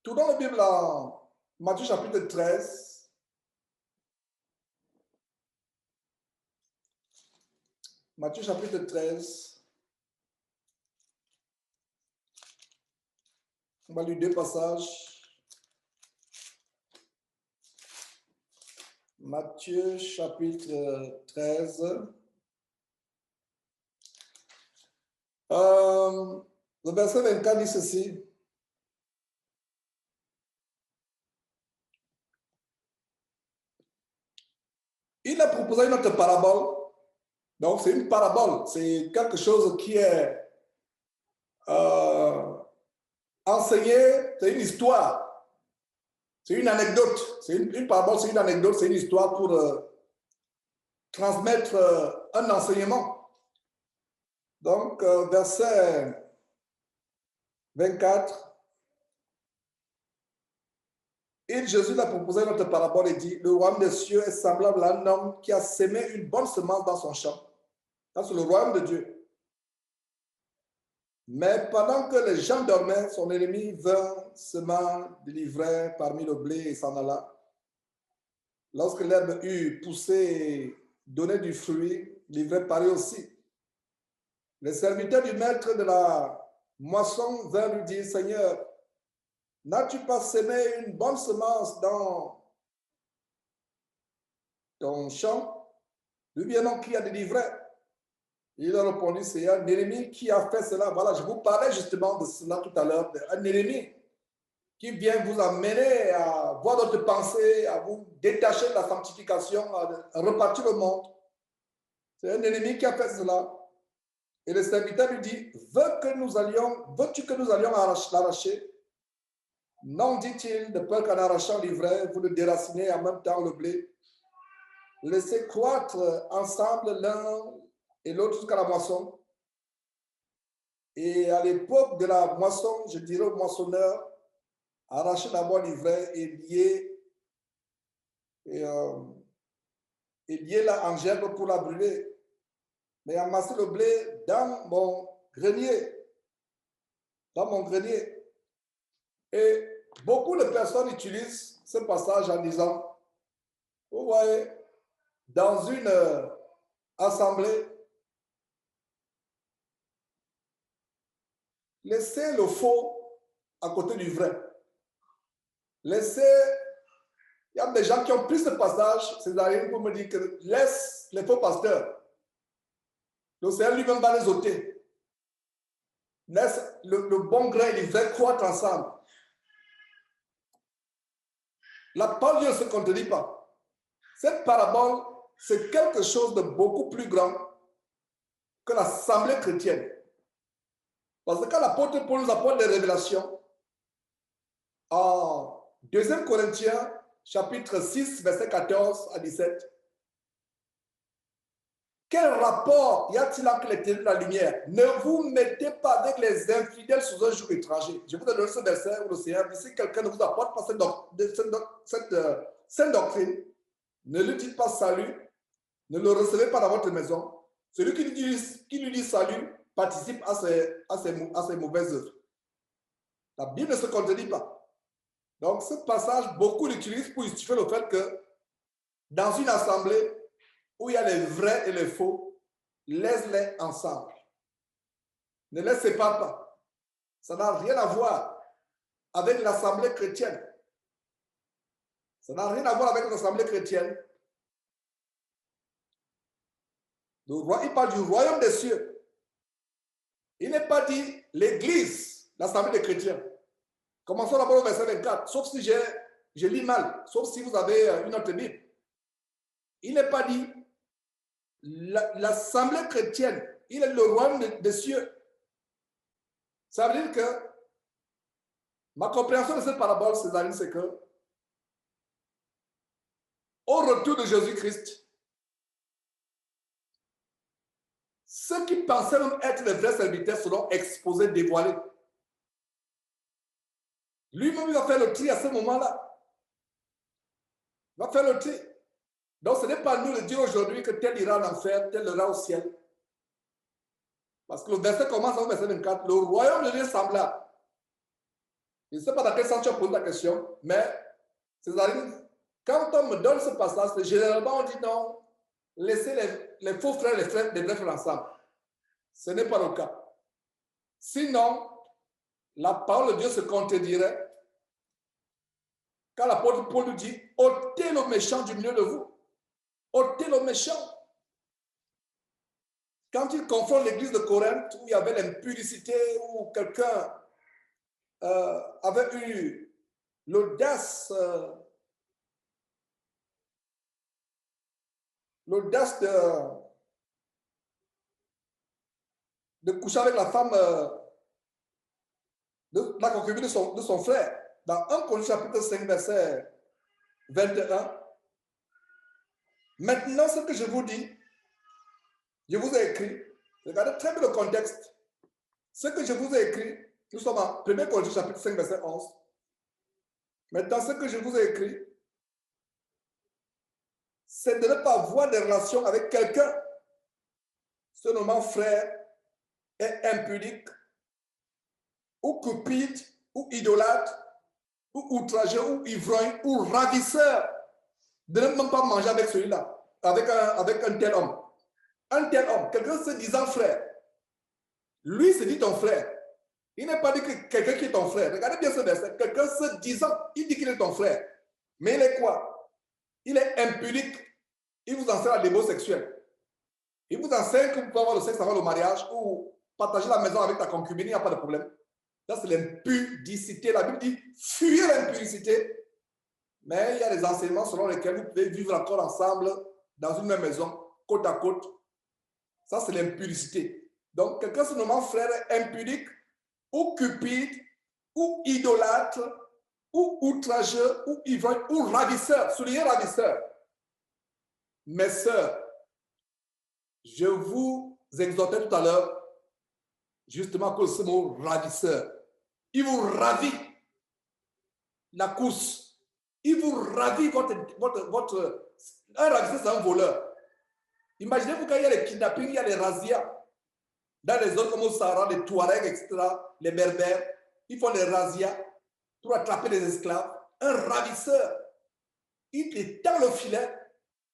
Tournons la Bible en Matthieu chapitre 13. Matthieu chapitre 13. On va lire deux passages. Matthieu chapitre 13. Le verset 24 dit ceci. Il a proposé une autre parabole. Donc, c'est une parabole. C'est quelque chose qui est enseigné. C'est une histoire. C'est une anecdote. C'est une parabole, c'est une anecdote, c'est une histoire pour transmettre un enseignement. Donc, verset 24. Et Jésus l'a proposé une autre parabole et dit, le royaume des cieux est semblable à un homme qui a semé une bonne semence dans son champ. Ça, c'est le royaume de Dieu. Mais pendant que les gens dormaient, son ennemi vint, sema de l'ivraie parmi le blé et s'en alla. Lorsque l'herbe eut poussé et donné du fruit, l'ivraie parut aussi. Les serviteurs du maître de la moisson vinrent lui dire, Seigneur, n'as-tu pas semé une bonne semence dans ton champ? Lui bien non, qui a délivré. Il a répondu, c'est un ennemi qui a fait cela. Voilà, je vous parlais justement de cela tout à l'heure. Un ennemi qui vient vous amener à voir d'autres pensées, à vous détacher de la sanctification, à repartir le monde. C'est un ennemi qui a fait cela. Et le serviteur lui dit, veux-tu que nous allions l'arracher? Non, dit-il, de peur qu'en arrachant l'ivraie, vous le déracinez en même temps le blé. Laissez croître ensemble l'un et l'autre jusqu'à la moisson. Et à l'époque de la moisson, je dirais au moissonneur, arrachez d'abord l'ivraie et liez-la en gerbe pour la brûler. Mais amassez le blé dans mon grenier. Dans mon grenier. Et beaucoup de personnes utilisent ce passage en disant, vous voyez, dans une assemblée, laissez le faux à côté du vrai. Laissez Il y a des gens qui ont pris ce passage, Césarine, pour me dire que laisse les faux pasteurs. Le Seigneur lui-même va les ôter. Laisse le bon grain et l'ivraie croître ensemble. La parole ne se contredit pas. Cette parabole, c'est quelque chose de beaucoup plus grand que l'assemblée chrétienne. Parce que quand l'apôtre Paul nous apporte des révélations, en 2 Corinthiens, chapitre 6, verset 14 à 17, quel rapport y a-t-il entre les ténèbres et la lumière? Ne vous mettez pas avec les infidèles sous un joug étranger. Je vous ai donné ce verset où le Seigneur dit, si quelqu'un ne vous apporte pas cette sainte doctrine, ne lui dites pas salut, ne le recevez pas dans votre maison. Celui qui lui dit salut participe à ses mauvaises œuvres. La Bible ne se contredit pas. Donc, ce passage, beaucoup l'utilisent pour justifier le fait que dans une assemblée où il y a les vrais et les faux, laisse-les ensemble. Ne les sépare pas. Ça n'a rien à voir avec l'assemblée chrétienne. Ça n'a rien à voir avec l'assemblée chrétienne. Il parle du royaume des cieux. Il n'est pas dit l'église, l'assemblée des chrétiens. Commençons d'abord au verset 24, sauf si je lis mal, sauf si vous avez une autre Bible. Il n'est pas dit l'assemblée chrétienne, il est le royaume des cieux. Ça veut dire que ma compréhension de cette parabole, Césarine, c'est que au retour de Jésus-Christ, ceux qui pensaient même être les vrais serviteurs seront exposés, dévoilés. Lui-même, il va faire le tri à ce moment-là. Il va faire le tri. Donc, ce n'est pas nous de dire aujourd'hui que tel ira en enfer, tel ira au ciel. Parce que le verset commence au verset 24. Le royaume de Dieu est semblable. Je ne sais pas dans quel sens tu as posé la question, mais Césarine, quand on me donne ce passage, généralement on dit non, laissez les faux frères et les vrais frères ensemble. Ce n'est pas le cas. Sinon, la parole de Dieu se contredirait quand l'apôtre Paul nous dit ôtez le méchant du milieu de vous. Ôtez le méchant. Quand il confronte l'église de Corinthe où il y avait l'impudicité, où quelqu'un avait eu l'audace de coucher avec la femme de la concubine de son frère. Dans 1 Corinthiens chapitre 5, verset 21, maintenant ce que je vous dis, je vous ai écrit, regardez très bien le contexte. Ce que je vous ai écrit, nous sommes en 1 Corinthiens chapitre 5, verset 11. Maintenant, ce que je vous ai écrit, c'est de ne pas avoir des relations avec quelqu'un, ce nommant frère, est impudique, ou cupide, ou idolâtre, ou outrageux, ou ivrogne, ou ravisseur, de ne même pas manger avec celui-là, avec un tel homme. Un tel homme, quelqu'un se disant frère, lui se dit ton frère. Il n'est pas dit que quelqu'un qui est ton frère. Regardez bien ce verset. Quelqu'un se disant, il dit qu'il est ton frère. Mais il est quoi? Il est impudique. Il vous enseigne la démo sexuelle. Il vous enseigne que vous pouvez avoir le sexe avant le mariage ou partager la maison avec ta concubine, il n'y a pas de problème. Ça, c'est l'impudicité. La Bible dit, fuyez l'impudicité. Mais il y a des enseignements selon lesquels vous pouvez vivre encore ensemble dans une même maison, côte à côte. Ça, c'est l'impudicité. Donc, quelqu'un se nommant frère impudique, ou cupide, ou idolâtre, ou outrageux, ou ivrogne, ou ravisseur. Soulignez ravisseur. Mes sœurs, je vous exhortais tout à l'heure, justement à cause de ce mot ravisseur. Il vous ravit la course. Il vous ravit votre... Un ravisseur, c'est un voleur. Imaginez-vous quand il y a les kidnappings, il y a les razzias. Dans les zones comme au Sahara, les Touaregs, etc., les Berbères, ils font les razzias pour attraper les esclaves. Un ravisseur, il étend le filet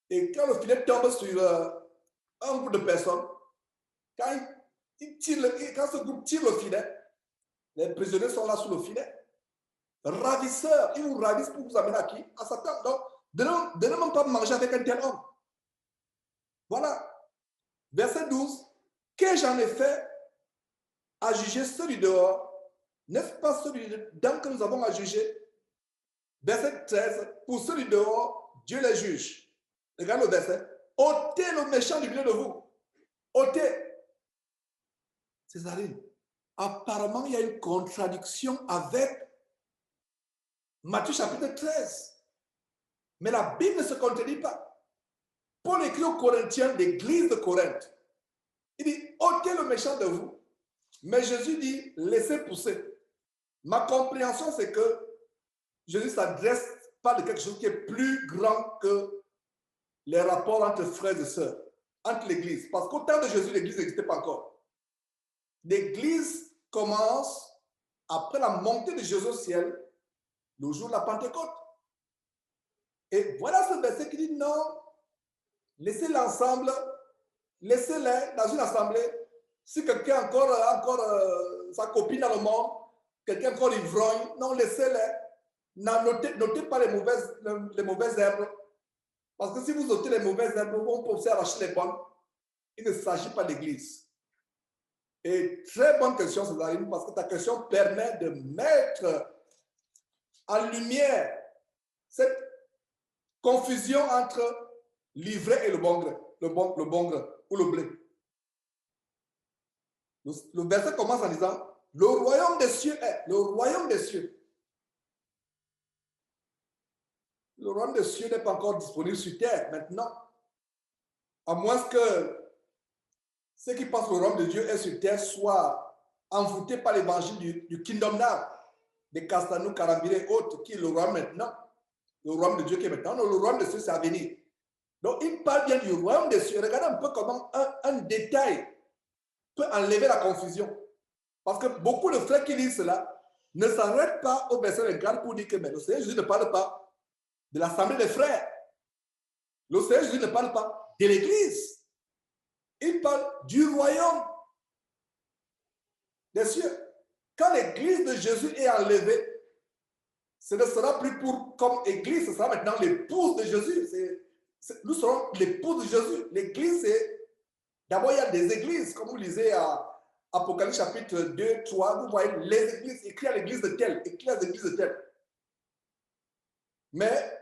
et quand le filet tombe sur un groupe de personnes, quand ce groupe tire le filet, les prisonniers sont là sous le filet. Ravisseur, ils vous ravissent pour vous amener à qui? À Satan. Donc, de ne même pas manger avec un tel homme. Voilà. Verset 12. Que j'en ai fait à juger ceux du dehors, n'est-ce pas ceux du dedans que nous avons à juger? Verset 13. Pour ceux du dehors, Dieu les juge. Regarde le verset. Ôtez le méchant du milieu de vous. Ôtez. Césarine, apparemment, il y a une contradiction avec Matthieu chapitre 13. Mais la Bible ne se contredit pas. Paul écrit aux Corinthiens d'église de Corinthe. Il dit, ôtez le méchant de vous. Mais Jésus dit, laissez pousser. Ma compréhension, c'est que Jésus s'adresse pas de quelque chose qui est plus grand que les rapports entre frères et sœurs, entre l'église. Parce qu'au temps de Jésus, l'église n'existait pas encore. L'église commence après la montée de Jésus au ciel, le jour de la Pentecôte. Et voilà ce verset qui dit non, laissez l'ensemble, laissez-les dans une assemblée. Si quelqu'un a encore sa copine dans le monde, quelqu'un encore ivrogne, non, laissez-les. Notez pas les mauvaises herbes. Parce que si vous notez les mauvaises herbes, on peut aussi arracher les bonnes. Il ne s'agit pas d'église. Et très bonne question, Césarine, parce que ta question permet de mettre en lumière cette confusion entre l'ivraie et le bon grain, le bon grain ou le blé. Le verset commence en disant, le royaume des cieux est, le royaume des cieux. Le royaume des cieux n'est pas encore disponible sur terre maintenant. À moins que ceux qui pensent que le royaume de Dieu est sur terre soient envoûtés par l'évangile du kingdom now, des Castanou, Karambiré et autres, qui est le royaume maintenant. Le royaume de Dieu qui est maintenant. Non, le royaume de Dieu, c'est à venir. Donc, il parle bien du royaume des cieux. Regardez un peu comment un détail peut enlever la confusion. Parce que beaucoup de frères qui lisent cela ne s'arrêtent pas au verset 24 pour dire que mais le Seigneur Jésus ne parle pas de l'assemblée des frères. Le Seigneur Jésus ne parle pas de l'église. Il parle du royaume des cieux. Quand l'église de Jésus est enlevée, ce ne sera plus pour comme église, ce sera maintenant l'épouse de Jésus. Nous serons l'épouse de Jésus. L'église, d'abord il y a des églises, comme vous lisez à Apocalypse chapitre 2, 3, vous voyez les églises, écrit à l'église de telle, écrit à l'église de telle. Mais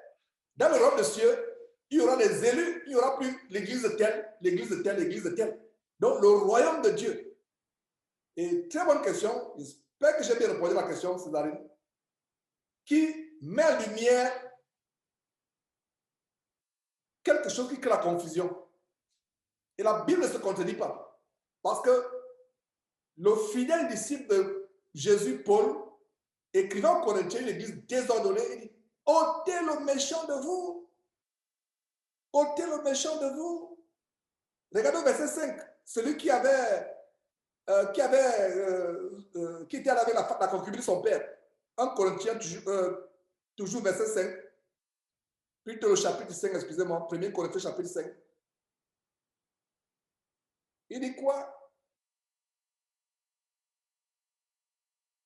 dans le royaume des cieux, il y aura des élus, il n'y aura plus l'église de telle, l'église de telle, l'église de telle. Donc le royaume de Dieu. Et très bonne question, j'espère que j'ai bien répondu à la question, Césarine, qui met en lumière quelque chose qui crée la confusion. Et la Bible ne se contredit pas. Parce que le fidèle disciple de Jésus, Paul, écrivant aux Corinthiens, une église désordonnée, il dit, ôtez le méchant de vous. Ôtez le méchant de vous. Regardez au verset 5. Celui qui était avec la concubine de son père. 1 Corinthiens, toujours verset 5. Plutôt le chapitre 5, excusez-moi. 1 Corinthiens, chapitre 5. Il dit quoi?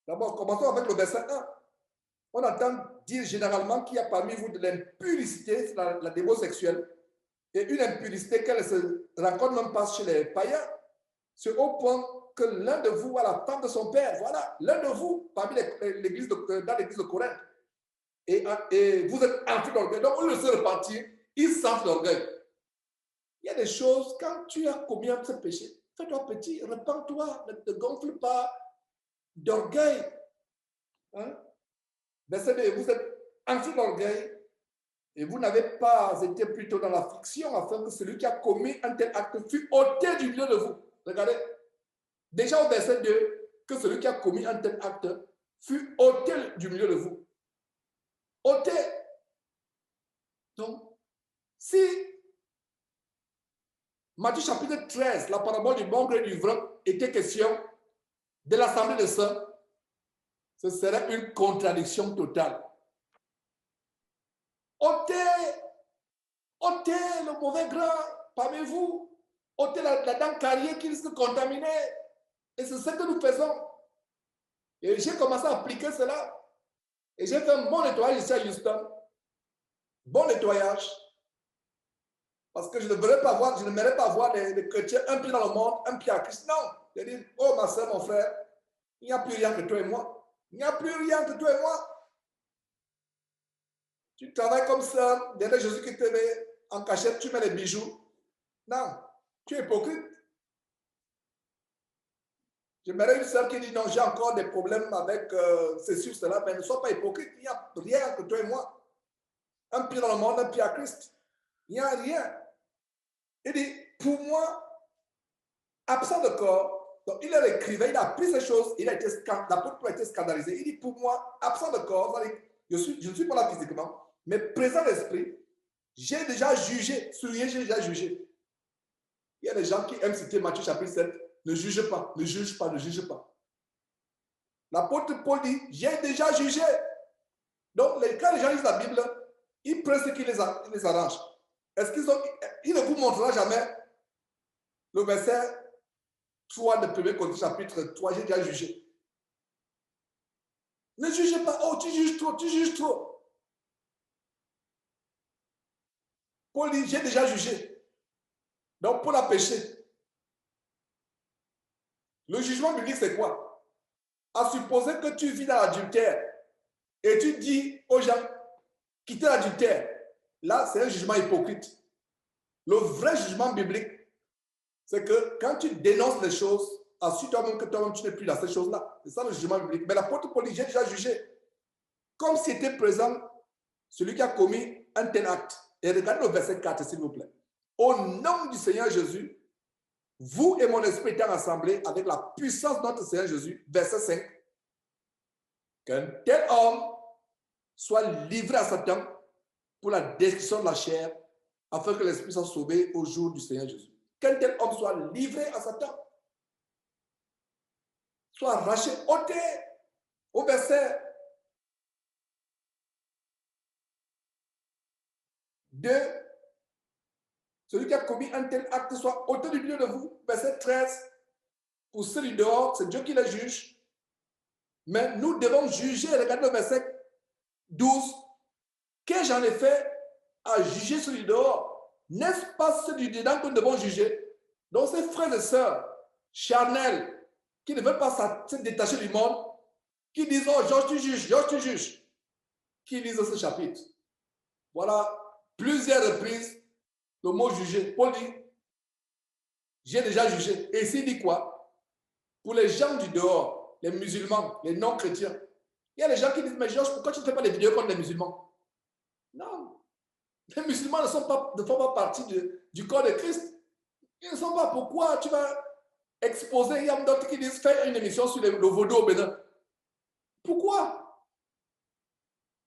D'abord, commençons avec le verset 1. On entend dire généralement qu'il y a parmi vous de l'impudicité, c'est la démon sexuelle, et une impudicité qu'elle ne se rencontre même pas chez les païens. C'est au point que l'un de vous a la femme de son père. Voilà, l'un de vous, parmi dans l'église de Corinthe. Et vous êtes enflé d'orgueil. Donc, on le sait repartir, il s'enfle d'orgueil. Il y a des choses, quand tu as commis un petit péché, fais-toi petit, repens-toi, ne te gonfle pas d'orgueil. Hein? Verset 2, vous êtes enflé d'orgueil et vous n'avez pas été plutôt dans la fiction afin que celui qui a commis un tel acte fût ôté du milieu de vous. Regardez, déjà au verset 2, que celui qui a commis un tel acte fût ôté du milieu de vous. Ôté. Donc, si Matthieu chapitre 13, la parabole du bon gré du vrai, était question de l'assemblée des saints, ce serait une contradiction totale. Ôtez le mauvais grain parmi vous, ôtez la dent carrière qui risque de contaminer. Et c'est ce que nous faisons. Et j'ai commencé à appliquer cela. Et j'ai fait mon nettoyage ici à Houston. bon nettoyage. Parce que je n'aimerais pas voir des chrétiens, un pied dans le monde, un pied à Christ. Non. Je dis, oh ma soeur, mon frère, il n'y a plus rien que toi et moi. Il n'y a plus rien que toi et moi. Tu travailles comme ça, derrière Jésus qui te met en cachette, tu mets les bijoux. Non, tu es hypocrite. J'aimerais une soeur qui dit non, j'ai encore des problèmes avec ceci ou cela, mais ne sois pas hypocrite. Il n'y a rien que toi et moi. Un pied dans le monde, un pied à Christ. Il n'y a rien. Il dit, pour moi, absent de corps, donc il est écrivain, il a appris ces choses, l'apôtre Paul a été scandalisé. Il dit, pour moi, absent de corps, je ne suis pas là physiquement, mais présent d'esprit, j'ai déjà jugé, souligné, j'ai déjà jugé. Il y a des gens qui aiment citer Matthieu chapitre 7, ne juge pas, ne juge pas, ne juge pas. L'apôtre Paul dit, j'ai déjà jugé. Donc, quand les gens lisent la Bible, ils prennent ce qui les arrange. Est-ce il ne vous montrera jamais le verset 3 de 1 Corinthiens chapitre 3, j'ai déjà jugé. Ne jugez pas. Oh, tu juges trop, tu juges trop. Paul dit, j'ai déjà jugé. Donc, Paul a péché. Le jugement biblique, c'est quoi? À supposer que tu vis dans l'adultère et tu dis aux gens, quittez l'adultère. Là, c'est un jugement hypocrite. Le vrai jugement biblique, c'est que quand tu dénonces les choses, assure toi-même que toi-même tu n'es plus dans ces choses-là. C'est ça le jugement biblique. Mais l'apôtre Paul dit, j'ai déjà jugé. Comme si était présent celui qui a commis un tel acte. Et regardez le verset 4, s'il vous plaît. Au nom du Seigneur Jésus, vous et mon esprit étant rassemblés avec la puissance de notre Seigneur Jésus, verset 5, qu'un tel homme soit livré à Satan pour la destruction de la chair, afin que l'esprit soit sauvé au jour du Seigneur Jésus. Qu'un tel homme soit livré à Satan, soit arraché, ôté au verset 2, celui qui a commis un tel acte soit ôté du milieu de vous. Verset 13, pour ceux du dehors, c'est Dieu qui les juge. Mais nous devons juger, regardez le verset 12, qu'ai-je en effet à juger ceux du dehors? N'est-ce pas ceux du dedans que nous devons juger? Donc ces frères et sœurs charnels qui ne veulent pas se détacher du monde, qui disent, oh Georges tu juges, qui lisent ce chapitre. Voilà, plusieurs reprises, le mot juger. Paul dit, j'ai déjà jugé. Et ici, il dit quoi? Pour les gens du dehors, les musulmans, les non-chrétiens, il y a des gens qui disent, mais Georges, pourquoi tu ne fais pas des vidéos contre les musulmans? Non. Les musulmans ne font pas partie du corps de Christ. Ils ne sont pas. Pourquoi tu vas exposer? Il y a d'autres qui disent, fais une émission sur le vaudou au Bénin. Pourquoi?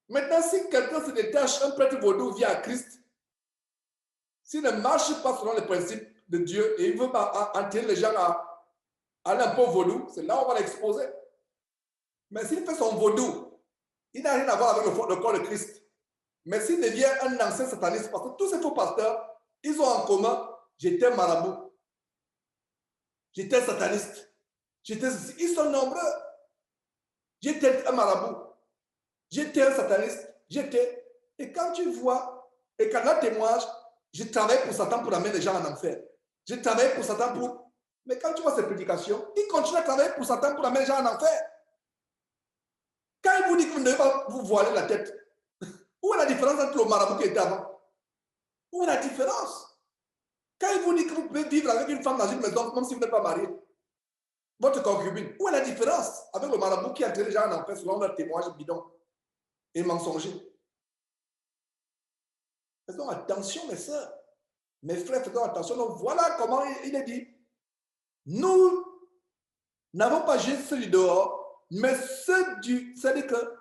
Maintenant, si quelqu'un se détache, un prêtre vaudou vient à Christ, s'il ne marche pas selon les principes de Dieu et il veut pas entraîner les gens à aller un peu vaudou, c'est là où on va l'exposer. Mais s'il fait son vaudou, il n'a rien à voir avec le corps de Christ. Mais s'il devient un ancien sataniste, parce que tous ces faux pasteurs, ils ont en commun, j'étais marabout, j'étais sataniste, ils sont nombreux. J'étais un marabout, j'étais un sataniste, et quand tu vois, et quand là témoigne, je travaille pour Satan pour amener les gens en enfer. Je travaille pour Satan pour... Mais quand tu vois ces prédications, il continue à travailler pour Satan pour amener les gens en enfer. Quand il vous dit que vous ne devez pas vous voiler la tête, où est la différence entre le marabout qui était avant? Où est la différence? Quand il vous dit que vous pouvez vivre avec une femme dans une maison, même si vous n'êtes pas marié, votre concubine, où est la différence avec le marabout qui a entraîné les gens en enfer selon leur témoignage bidon et mensonger? Faisons attention, mes soeurs. Mes frères, faisons attention. Donc, voilà comment il est dit. Nous n'avons pas jugé ceux du dehors, mais ceux du... C'est-à-dire que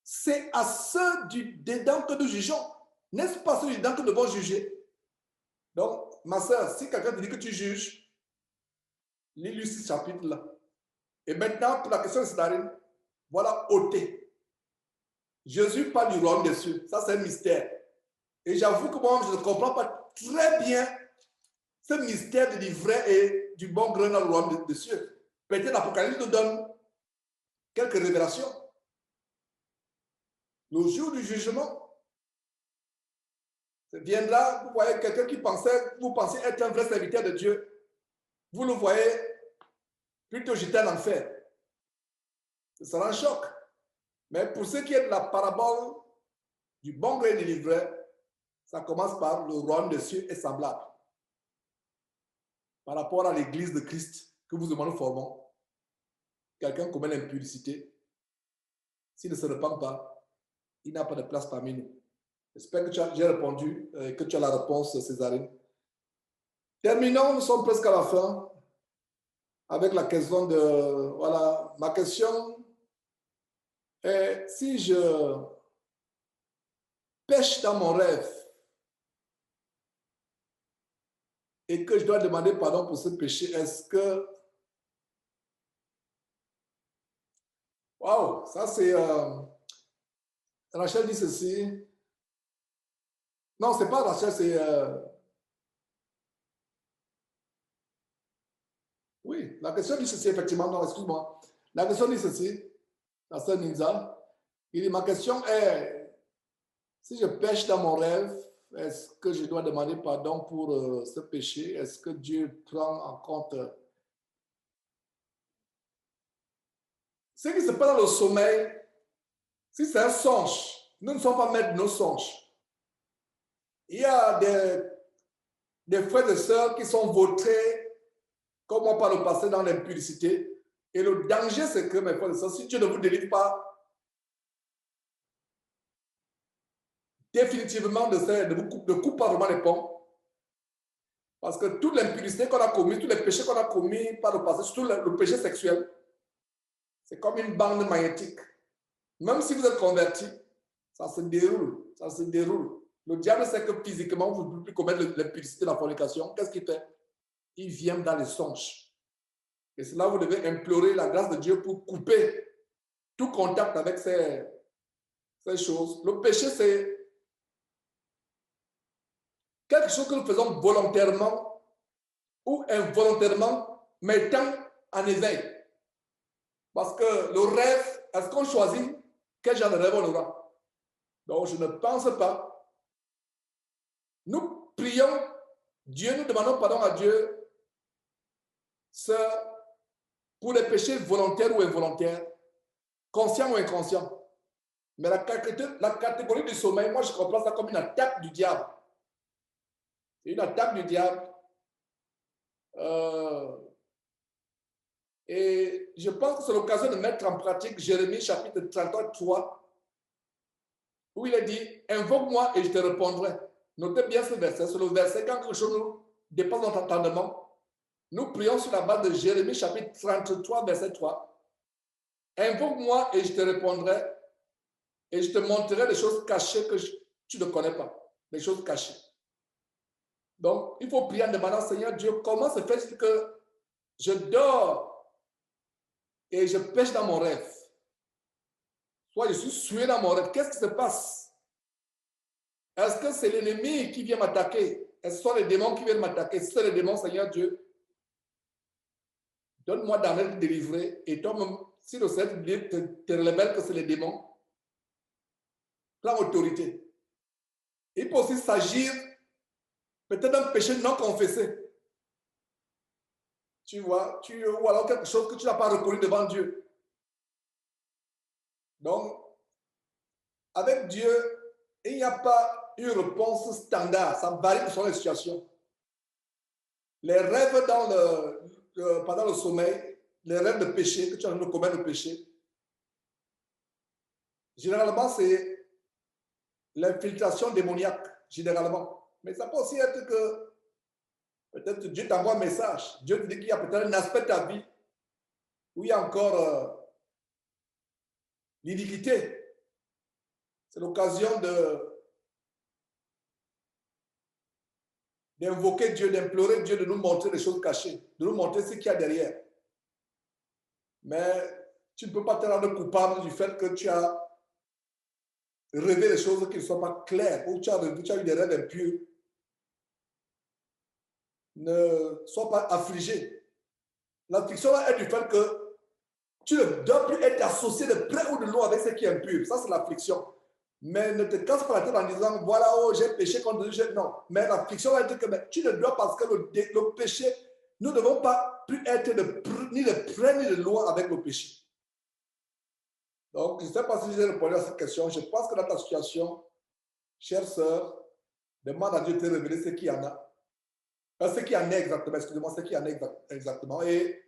c'est à ceux du dedans que nous jugeons. N'est-ce pas ceux du dedans que nous devons juger? Donc, ma soeur, si quelqu'un te dit que tu juges, lis-lui ce chapitre-là. Et maintenant, pour la question de Cédarine, voilà, ôté. Jésus parle du royaume des cieux. Ça, c'est un mystère. Et j'avoue que moi, je ne comprends pas très bien ce mystère du vrai et du bon grain dans le royaume des cieux. Peut-être l'Apocalypse nous donne quelques révélations. Le jour du jugement, viendra, vous voyez quelqu'un qui pensait, vous pensez être un vrai serviteur de Dieu, vous le voyez plutôt jeté en enfer. Ce sera un choc. Mais pour ce qui est de la parabole du bon gré du livret, ça commence par le royaume des cieux est semblable. Par rapport à l'église de Christ que vous et moi nous formons, quelqu'un commet l'impudicité, s'il ne se repent pas, il n'a pas de place parmi nous. J'espère que j'ai répondu et que tu as la réponse, Césarine. Terminons, nous sommes presque à la fin avec la question de... Voilà, ma question est, si je pêche dans mon rêve et que je dois demander pardon pour ce péché, est-ce que... Waouh, ça c'est... Rachel dit ceci. Non, c'est pas Rachel, c'est... Oui, la question dit ceci, effectivement. Non, excuse-moi. La question dit ceci, la sœur Ninza. Il dit, ma question est, si je pêche dans mon rêve, est-ce que je dois demander pardon pour ce péché? Est-ce que Dieu prend en compte ce qui se passe dans le sommeil? Si c'est un songe, nous ne sommes pas maîtres de nos songes. Il y a des frères et sœurs qui sont vautrés, comme moi par le passé, dans l'impudicité. Et le danger, c'est que, mes frères et sœurs, si Dieu ne vous délivre pas définitivement de couper vraiment les ponts, parce que toute l'impudicité qu'on a commise, tous les péchés qu'on a commis par le passé, surtout le péché sexuel, c'est comme une bande magnétique. Même si vous êtes converti, ça se déroule, ça se déroule. Le diable sait que physiquement, vous ne pouvez plus commettre l'impudicité, la fornication. Qu'est-ce qu'il fait? Il vient dans les songes. Et c'est là où vous devez implorer la grâce de Dieu pour couper tout contact avec ces choses. Le péché, c'est quelque chose que nous faisons volontairement ou involontairement, mettant en éveil. Parce que le rêve, est-ce qu'on choisit quel genre de rêve on aura? Donc, je ne pense pas. Nous prions Dieu, nous demandons pardon à Dieu pour les péchés volontaires ou involontaires, conscients ou inconscients. Mais la catégorie du sommeil, moi, je comprends ça comme une attaque du diable. C'est une attaque du diable. Et je pense que c'est l'occasion de mettre en pratique Jérémie chapitre 33, où il est dit, invoque-moi et je te répondrai. Notez bien ce verset. C'est le verset quand quelque chose nous dépasse notre entendement. Nous prions sur la base de Jérémie chapitre 33, verset 3. Invoque-moi et je te répondrai et je te montrerai des choses cachées que tu ne connais pas. Des choses cachées. Donc, il faut prier en demandant, Seigneur Dieu, comment se fait-il que je dors et je pêche dans mon rêve? Soit je suis sué dans mon rêve. Qu'est-ce qui se passe? Est-ce que c'est l'ennemi qui vient m'attaquer? Est-ce que ce sont les démons qui viennent m'attaquer? Si c'est les démons, Seigneur Dieu, donne-moi d'en être délivré. Et toi-même, si le Seigneur te révèle que c'est les démons, prends autorité. Il peut aussi s'agir peut-être d'un péché non confessé. Tu vois, ou alors quelque chose que tu n'as pas reconnu devant Dieu. Donc, avec Dieu, il n'y a pas une réponse standard. Ça varie selon les situations. Les rêves pendant le sommeil, les rêves de péché, que tu as de commettre le péché, généralement, c'est l'infiltration démoniaque, généralement. Mais ça peut aussi être que peut-être Dieu t'envoie un message. Dieu te dit qu'il y a peut-être un aspect de ta vie où il y a encore l'iniquité. C'est l'occasion d'invoquer Dieu, d'implorer Dieu de nous montrer des choses cachées, de nous montrer ce qu'il y a derrière. Mais tu ne peux pas te rendre coupable du fait que tu as rêvé des choses qui ne sont pas claires, ou tu as eu des rêves impurs. Ne sois pas affligé. L'affliction est du fait que tu ne dois plus être associé de près ou de loin avec ce qui est impur. Ça, c'est l'affliction. Mais ne te casse pas la tête en disant, voilà, oh, j'ai péché contre Dieu. Non, mais la fiction va être que mais tu ne dois parce que le péché, nous ne devons pas plus être ni de près ni de loin avec le péché. Donc, je ne sais pas si j'ai répondu à cette question. Je pense que dans ta situation, chère sœur, demande à Dieu de te révéler ce qu'il y en a. Ce qu'il y en a exactement, excusez-moi, ce qu'il y en a exactement. Et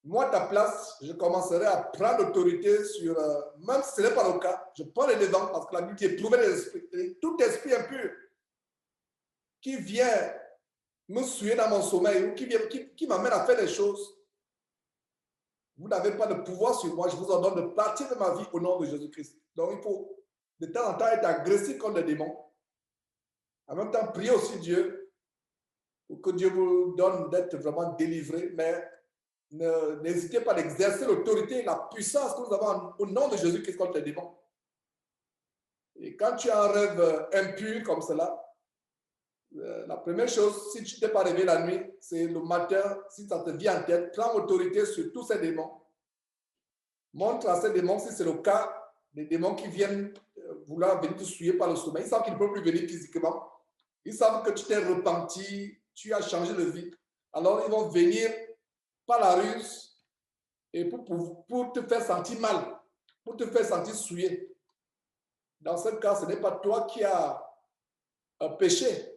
moi, à ta place, je commencerai à prendre l'autorité sur, même si ce n'est pas le cas, je prends les devants parce que la Bible dit éprouver les esprits. Et tout esprit impur qui vient me souiller dans mon sommeil ou qui m'amène à faire des choses, vous n'avez pas de pouvoir sur moi, je vous ordonne de partir de ma vie au nom de Jésus-Christ. Donc, il faut de temps en temps être agressif contre les démons. En même temps, prier aussi Dieu pour que Dieu vous donne d'être vraiment délivré, mais n'hésitez pas à exercer l'autorité et la puissance que nous avons au nom de Jésus-Christ contre les démons. Et quand tu as un rêve impur comme cela, la première chose, si tu ne t'es pas réveillé la nuit, c'est le matin, si ça te vient en tête, prends autorité sur tous ces démons. Montre à ces démons, si c'est le cas, des démons qui viennent vouloir venir te souiller par le sommeil. Ils savent qu'ils ne peuvent plus venir physiquement. Ils savent que tu t'es repenti, tu as changé de vie. Alors, ils vont venir par la ruse et pour te faire sentir mal, pour te faire sentir souillé. Dans ce cas, ce n'est pas toi qui as péché.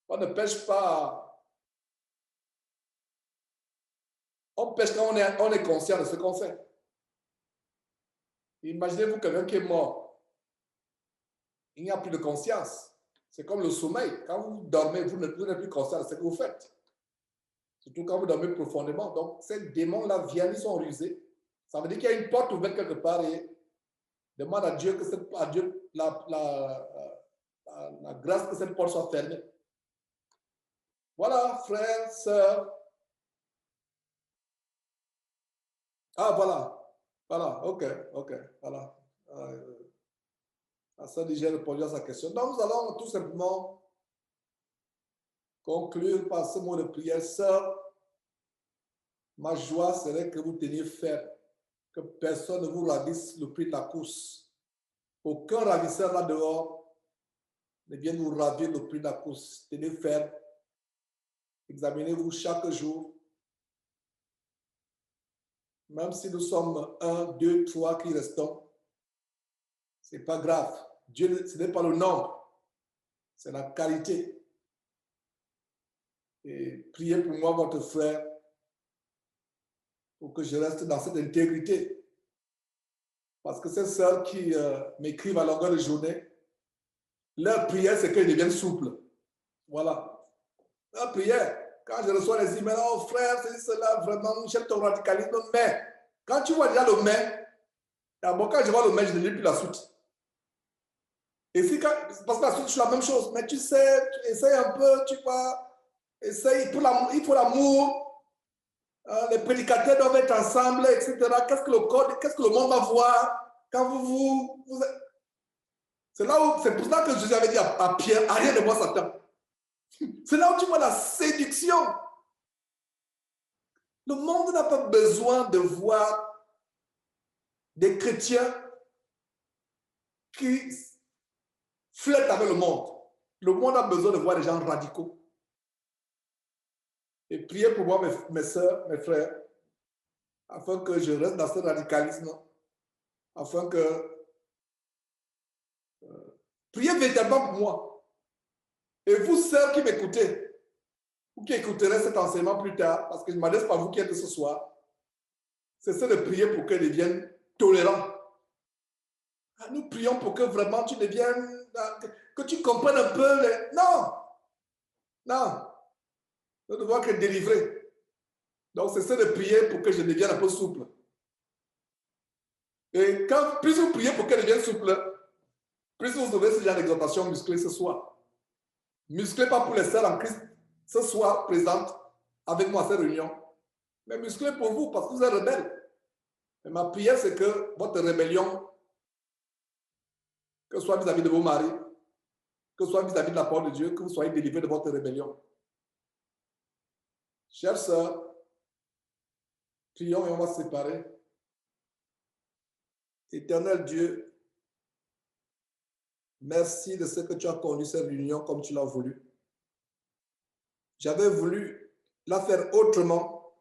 On ne pêche pas. On pêche quand on est conscient de ce qu'on fait. Imaginez-vous quelqu'un qui est mort. Il n'y a plus de conscience. C'est comme le sommeil. Quand vous dormez, vous n'êtes plus conscient de ce que vous faites. Surtout quand vous dormez profondément. Donc, ces démons-là viennent, ils sont rusés. Ça veut dire qu'il y a une porte ouverte quelque part et demande à Dieu que la grâce que cette porte soit fermée. Voilà, frères, sœurs. Ah, voilà. Voilà, ok, voilà. Ça déjà répondu à sa question. Donc, nous allons tout simplement conclure par ce mot de prière. Sœur, ma joie serait que vous teniez ferme, que personne ne vous ravisse le prix de la course. Aucun ravisseur là dehors ne vienne vous ravir le prix de la course. Tenez ferme. Examinez-vous chaque jour. Même si nous sommes 1, 2, 3 qui restons, ce n'est pas grave. Dieu, ce n'est pas le nombre, c'est la qualité. Et priez pour moi, votre frère, pour que je reste dans cette intégrité. Parce que ces sœurs qui m'écrivent à longueur de journée, leur prière, c'est qu'elles deviennent souples. Voilà. Leur prière, quand je reçois les emails, oh frère, c'est cela, vraiment, j'aime ton radicalisme, mais quand tu vois déjà le mais, d'abord quand je vois le mais, je ne lis plus la suite. Et si parce que la suite, je suis la même chose, mais tu sais, tu essayes un peu, tu vas, essaye, il faut l'amour, les prédicateurs doivent être ensemble, etc. Qu'est-ce que le monde va voir quand vous c'est pour ça que Jésus avait dit à Pierre, arrête de moi Satan. C'est là où tu vois la séduction. Le monde n'a pas besoin de voir des chrétiens qui flirtent avec le monde. Le monde a besoin de voir des gens radicaux. Et priez pour moi, mes soeurs, mes frères, afin que je reste dans ce radicalisme, afin que priez véritablement pour moi. Et vous, sœurs qui m'écoutez, ou qui écouterez cet enseignement plus tard, parce que je ne m'adresse pas à vous qui êtes ce soir, c'est ça de prier pour qu'elles deviennent tolérants. Nous prions pour que vraiment tu deviennes, que tu comprennes un peu les... Non. Nous devons être délivrés. Donc, c'est ça de prier pour que je devienne un peu souple. Et plus vous priez pour qu'elle devienne souple, plus vous aurez ce genre d'exhortation musclée ce soir. Musclée pas pour les sœurs en Christ ce soir présentes avec moi à cette réunion, mais musclée pour vous parce que vous êtes rebelles. Et ma prière, c'est que votre rébellion, que ce soit vis-à-vis de vos maris, que ce soit vis-à-vis de la parole de Dieu, que vous soyez délivrés de votre rébellion. Chères sœurs, prions et on va se séparer. Éternel Dieu, Merci de ce que tu as conduit cette réunion comme tu l'as voulu. J'avais voulu la faire autrement,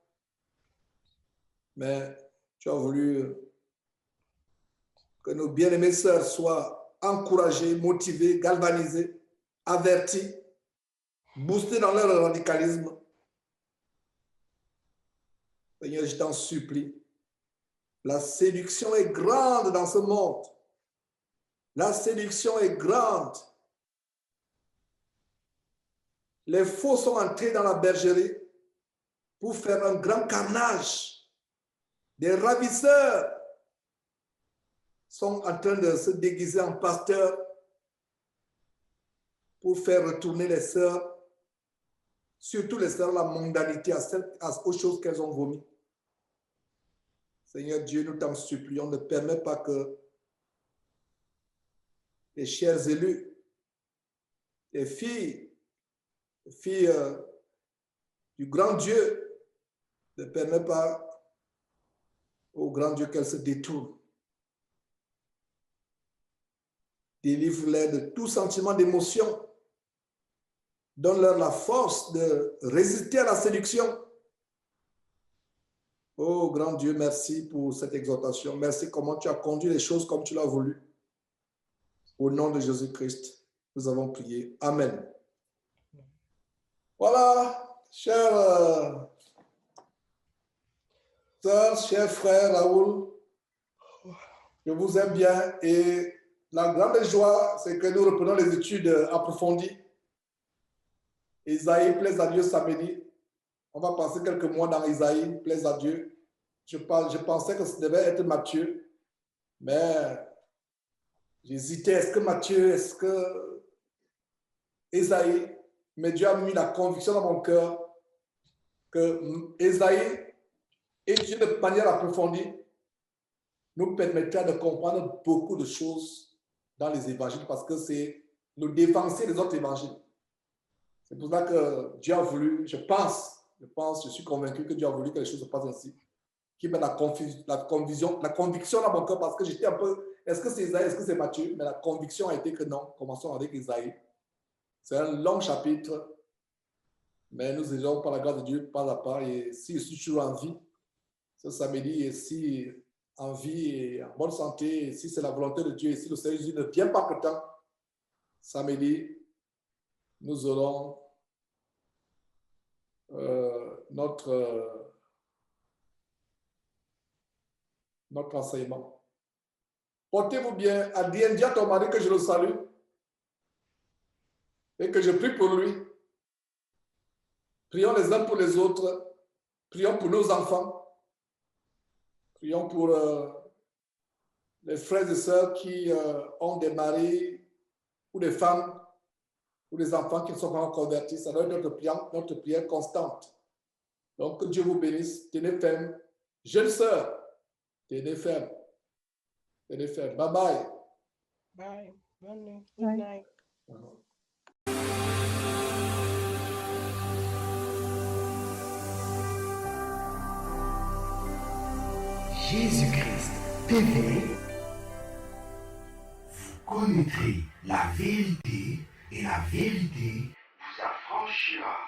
mais tu as voulu que nos bien-aimées sœurs soient encouragées, motivées, galvanisées, averties, boostées dans leur radicalisme. Seigneur, je t'en supplie. La séduction est grande dans ce monde. La séduction est grande. Les faux sont entrés dans la bergerie pour faire un grand carnage. Des ravisseurs sont en train de se déguiser en pasteurs pour faire retourner les sœurs, surtout les sœurs, la mondanité aux choses qu'elles ont vomies. Seigneur Dieu, nous t'en supplions, ne permets pas que les chers élus, les filles du grand Dieu, ne permets pas au grand Dieu qu'elles se détournent. Délivre-les de tout sentiment d'émotion. Donne-leur la force de résister à la séduction. Oh, grand Dieu, merci pour cette exhortation. Merci comment tu as conduit les choses comme tu l'as voulu. Au nom de Jésus-Christ, nous avons prié. Amen. Voilà, chers sœurs, chers frères, Raoul, je vous aime bien et la grande joie, c'est que nous reprenons les études approfondies. Isaïe, plaise à Dieu, samedi. On va passer quelques mois dans Isaïe, plaise à Dieu. Je pensais que ça devait être Matthieu, mais j'hésitais. Est-ce que Matthieu, est-ce que Isaïe? Mais Dieu a mis la conviction dans mon cœur que Isaïe, étudié de manière approfondie, nous permettra de comprendre beaucoup de choses dans les évangiles parce que c'est le dévancier des autres évangiles. C'est pour ça que Dieu a voulu, je suis convaincu que Dieu a voulu que les choses se passent ainsi. Qui met la conviction dans mon cœur parce que j'étais un peu, est-ce que c'est Isaïe, est-ce que c'est Matthieu? Mais la conviction a été que non, commençons avec Isaïe. C'est un long chapitre, mais nous irons par la grâce de Dieu pas à pas. Et si je suis toujours en vie, ce samedi, et si en vie et en bonne santé, et si c'est la volonté de Dieu, et si le Seigneur Jésus ne vient pas que temps, samedi, nous aurons notre enseignement. Portez-vous bien. Dis à ton mari que je le salue et que je prie pour lui. Prions les uns pour les autres. Prions pour nos enfants. Prions pour les frères et sœurs qui ont des maris ou des femmes ou des enfants qui ne sont pas encore convertis. Ça doit être notre prière constante. Donc, que Dieu vous bénisse. Tenez ferme. Jeune sœur, tenez ferme. Tenez ferme. Bye bye. Bye. Good night. Jésus-Christ TV, vous connaîtrez la vérité et la vérité vous affranchira.